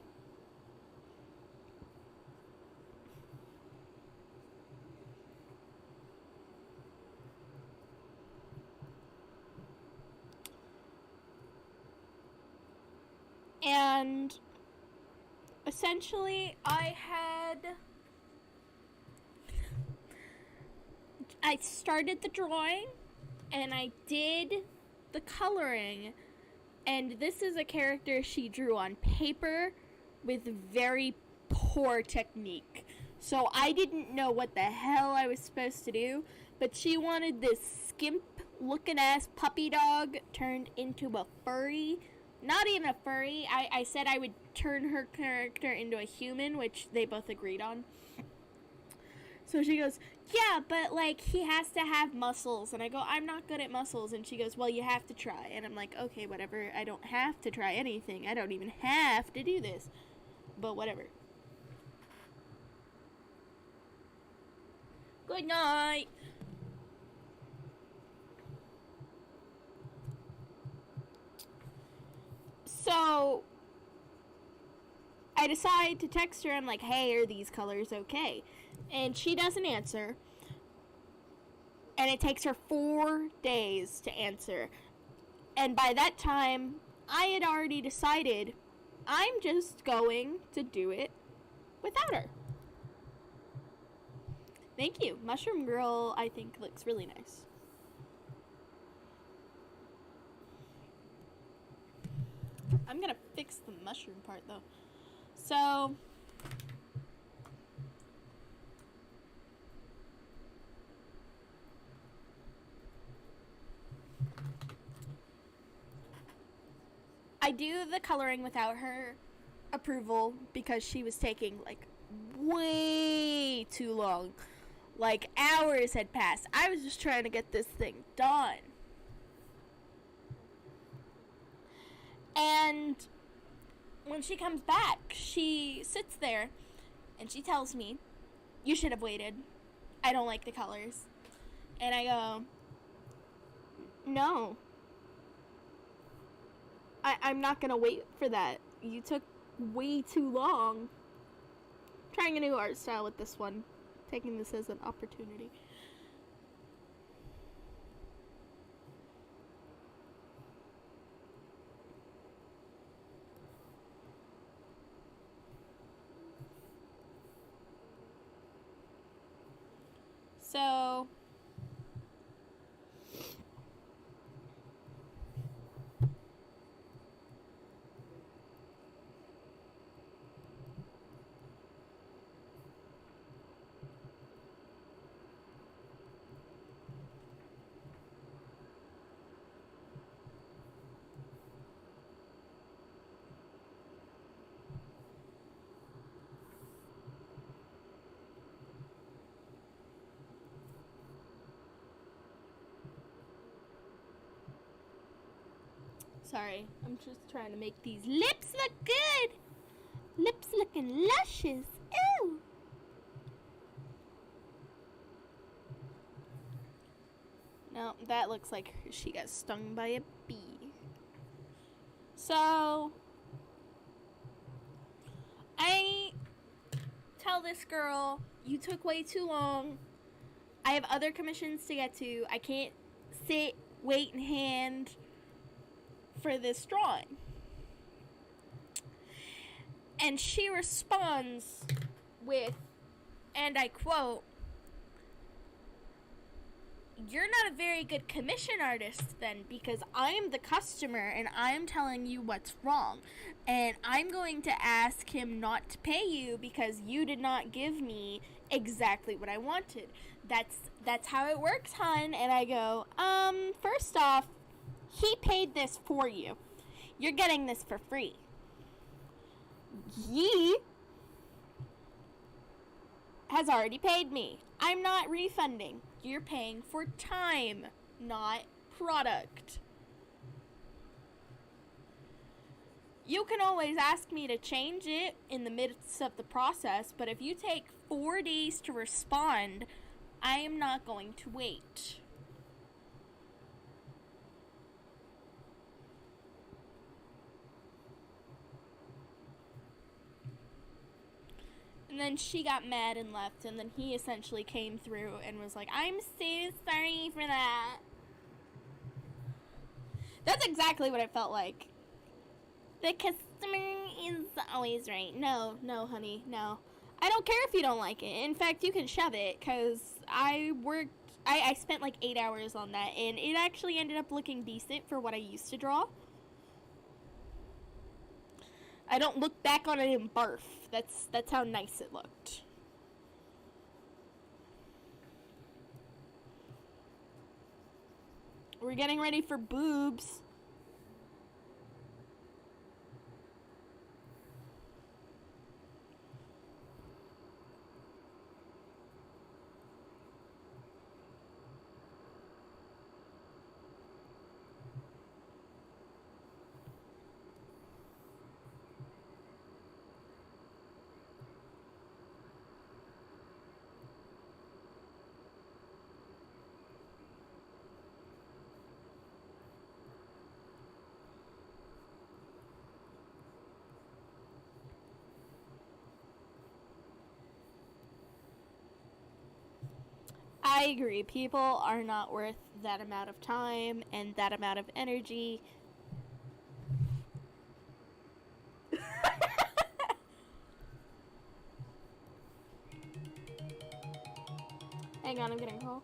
And essentially, I started the drawing and I did the coloring. And this is a character she drew on paper with very poor technique. So I didn't know what the hell I was supposed to do, but she wanted this skimp looking ass puppy dog turned into a furry. Not even a furry. I said I would turn her character into a human, which they both agreed on. So she goes, yeah, but like he has to have muscles. And I go, I'm not good at muscles. And she goes, well, you have to try. And I'm like, okay, whatever. I don't have to try anything. I don't even have to do this. But whatever. Good night. So I decide to text her. I'm like, hey, are these colors okay? And she doesn't answer. And it takes her 4 days to answer. And by that time, I had already decided I'm just going to do it without her. Thank you. Mushroom Girl, I think, looks really nice. I'm gonna fix the mushroom part, though. So, I do the coloring without her approval because she was taking, like, way too long. Like, hours had passed. I was just trying to get this thing done. And when she comes back, she sits there and she tells me, you should have waited. I don't like the colors. And I go, no. I'm not going to wait for that. You took way too long. Trying a new art style with this one. Taking this as an opportunity. So, sorry, I'm just trying to make these lips look good. Lips looking luscious. Ew. No, that looks like she got stung by a bee. So, I tell this girl, you took way too long. I have other commissions to get to. I can't sit, wait, and hand for this drawing. And she responds with, and I quote, you're not a very good commission artist then, because I'm the customer and I'm telling you what's wrong. And I'm going to ask him not to pay you because you did not give me exactly what I wanted. That's how it works, hon. And I go, first off, he paid this for you. You're getting this for free. He has already paid me. I'm not refunding. You're paying for time, not product. You can always ask me to change it in the midst of the process, but if you take 4 days to respond, I am not going to wait. And then she got mad and left, and then he essentially came through and was like, I'm so sorry for that. That's exactly what it felt like. The customer is always right. No, no, honey, no. I don't care if you don't like it. In fact, you can shove it, because I spent like 8 hours on that, and it actually ended up looking decent for what I used to draw. I don't look back on it and barf. That's how nice it looked. We're getting ready for boobs. I agree. People are not worth that amount of time and that amount of energy. Hang on, I'm getting a call.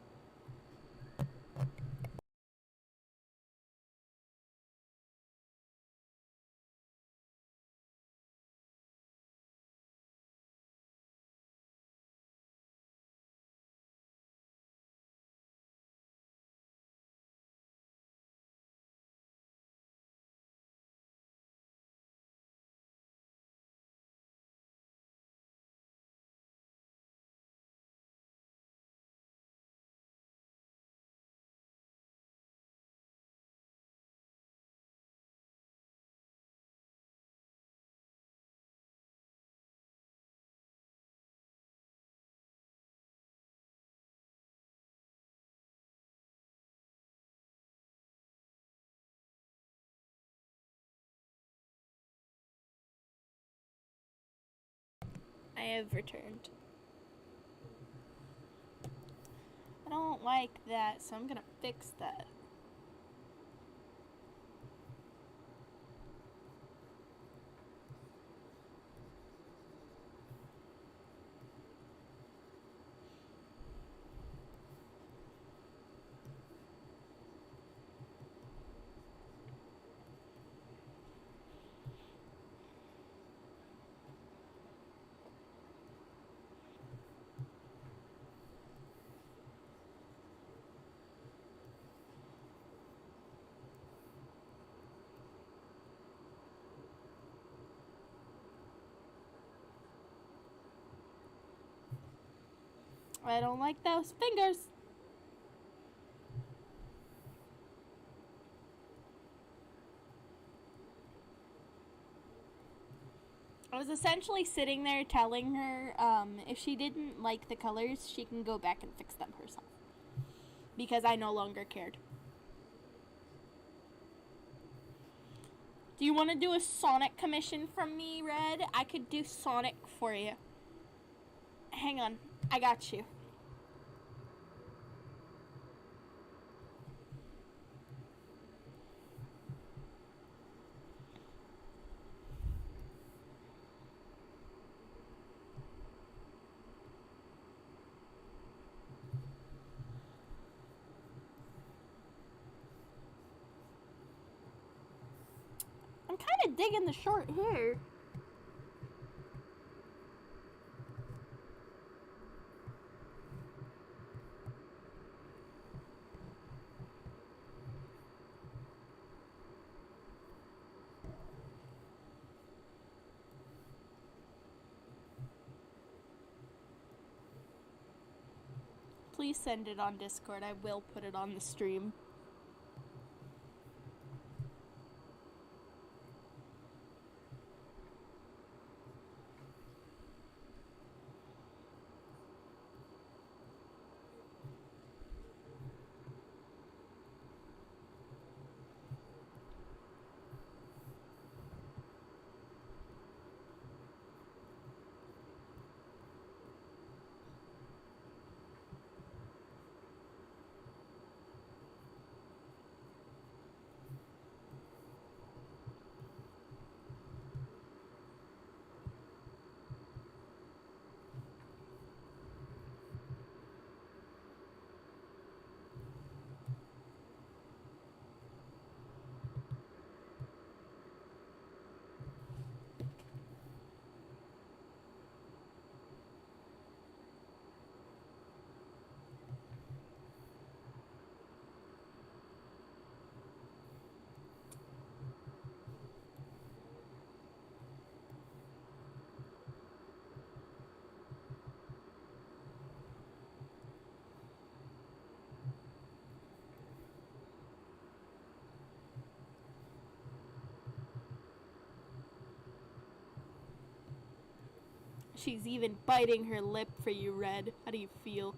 I have returned. I don't like that, so I'm gonna fix that. I don't like those fingers. I was essentially sitting there telling her if she didn't like the colors, she can go back and fix them herself. Because I no longer cared. Do you want to do a Sonic commission from me, Red? I could do Sonic for you. Hang on, I got you. digging the short hair. Please send it on Discord. I will put it on the stream. She's even biting her lip for you, Red. How do you feel?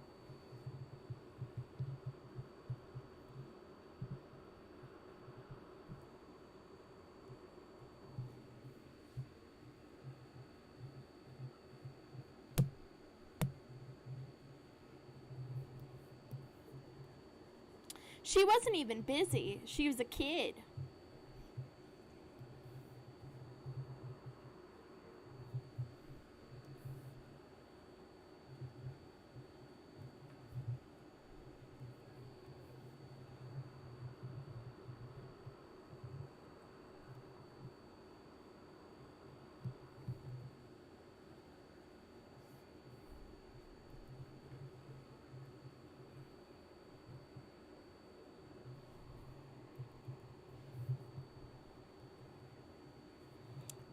She wasn't even busy. She was a kid.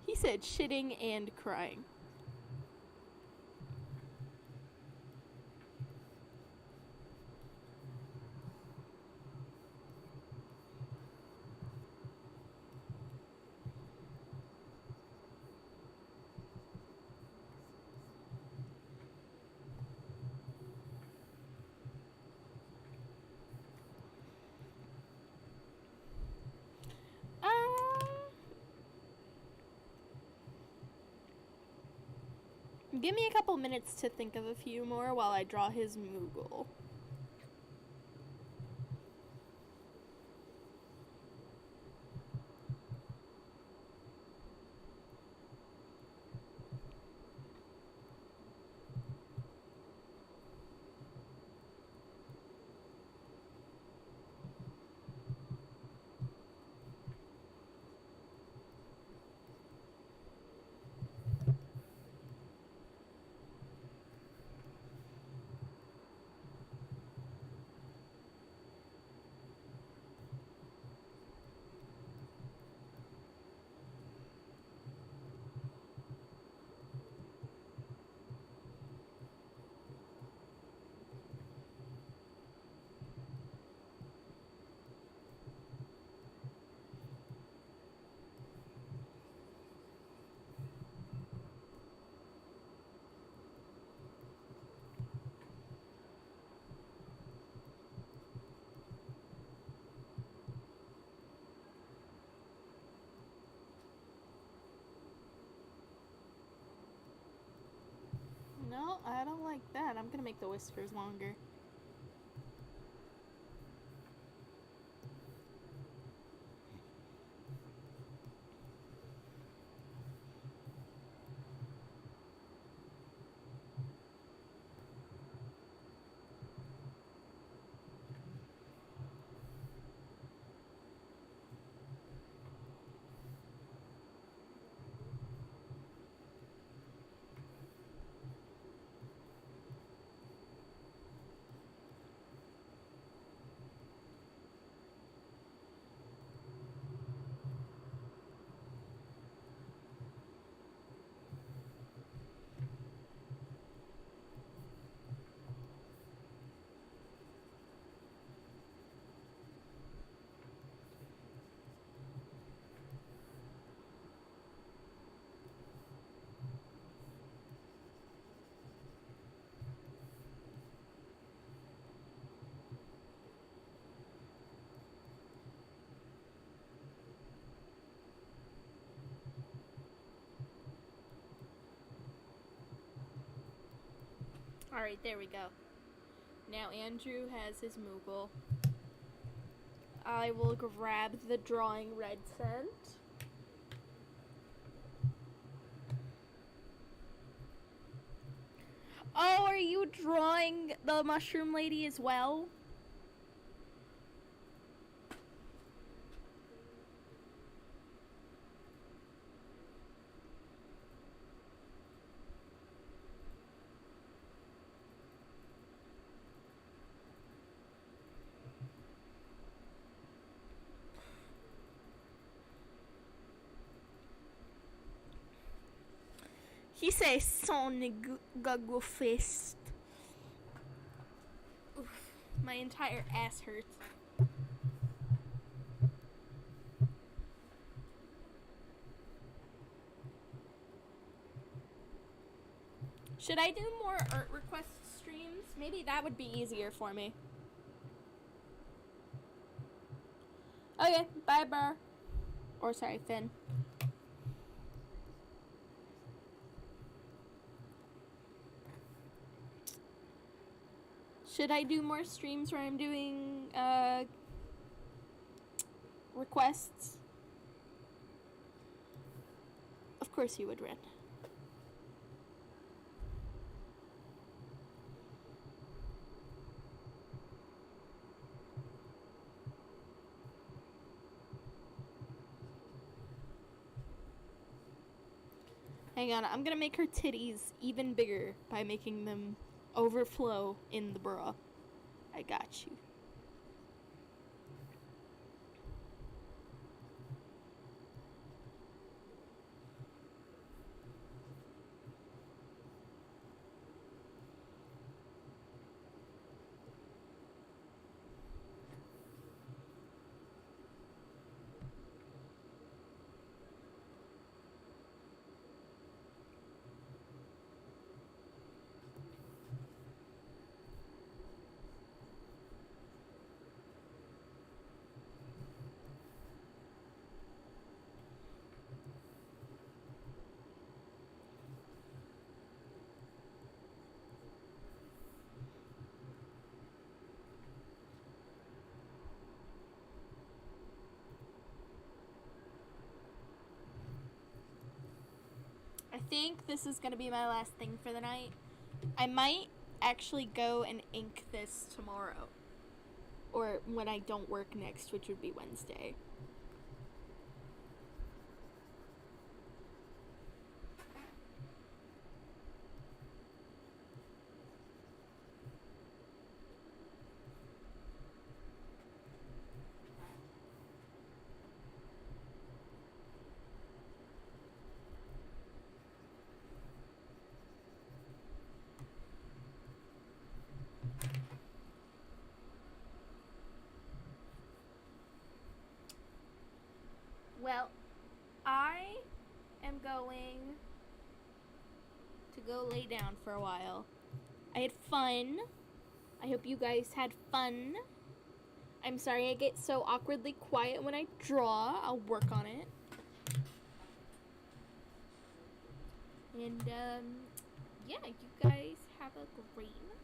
He said shitting and crying. Give me a couple minutes to think of a few more while I draw his Moogle. No, I don't like that. I'm gonna make the whiskers longer. Alright, there we go. Now Andrew has his Moogle. I will grab the drawing red scent. Oh, are you drawing the mushroom lady as well? He says Sonic Guggle Fist. Oof, my entire ass hurts. Should I do more art request streams? Maybe that would be easier for me. Okay, bye, Burr. Or sorry, Finn. Should I do more streams where I'm doing requests? Of course you would, Ren. Hang on, I'm gonna make her titties even bigger by making them overflow in the bra. I got you. I think this is gonna be my last thing for the night. I might actually go and ink this tomorrow. Or when I don't work next, which would be Wednesday. Well, I am going to go lay down for a while. I had fun. I hope you guys had fun. I'm sorry I get so awkwardly quiet when I draw. I'll work on it. And, yeah, you guys have a great night.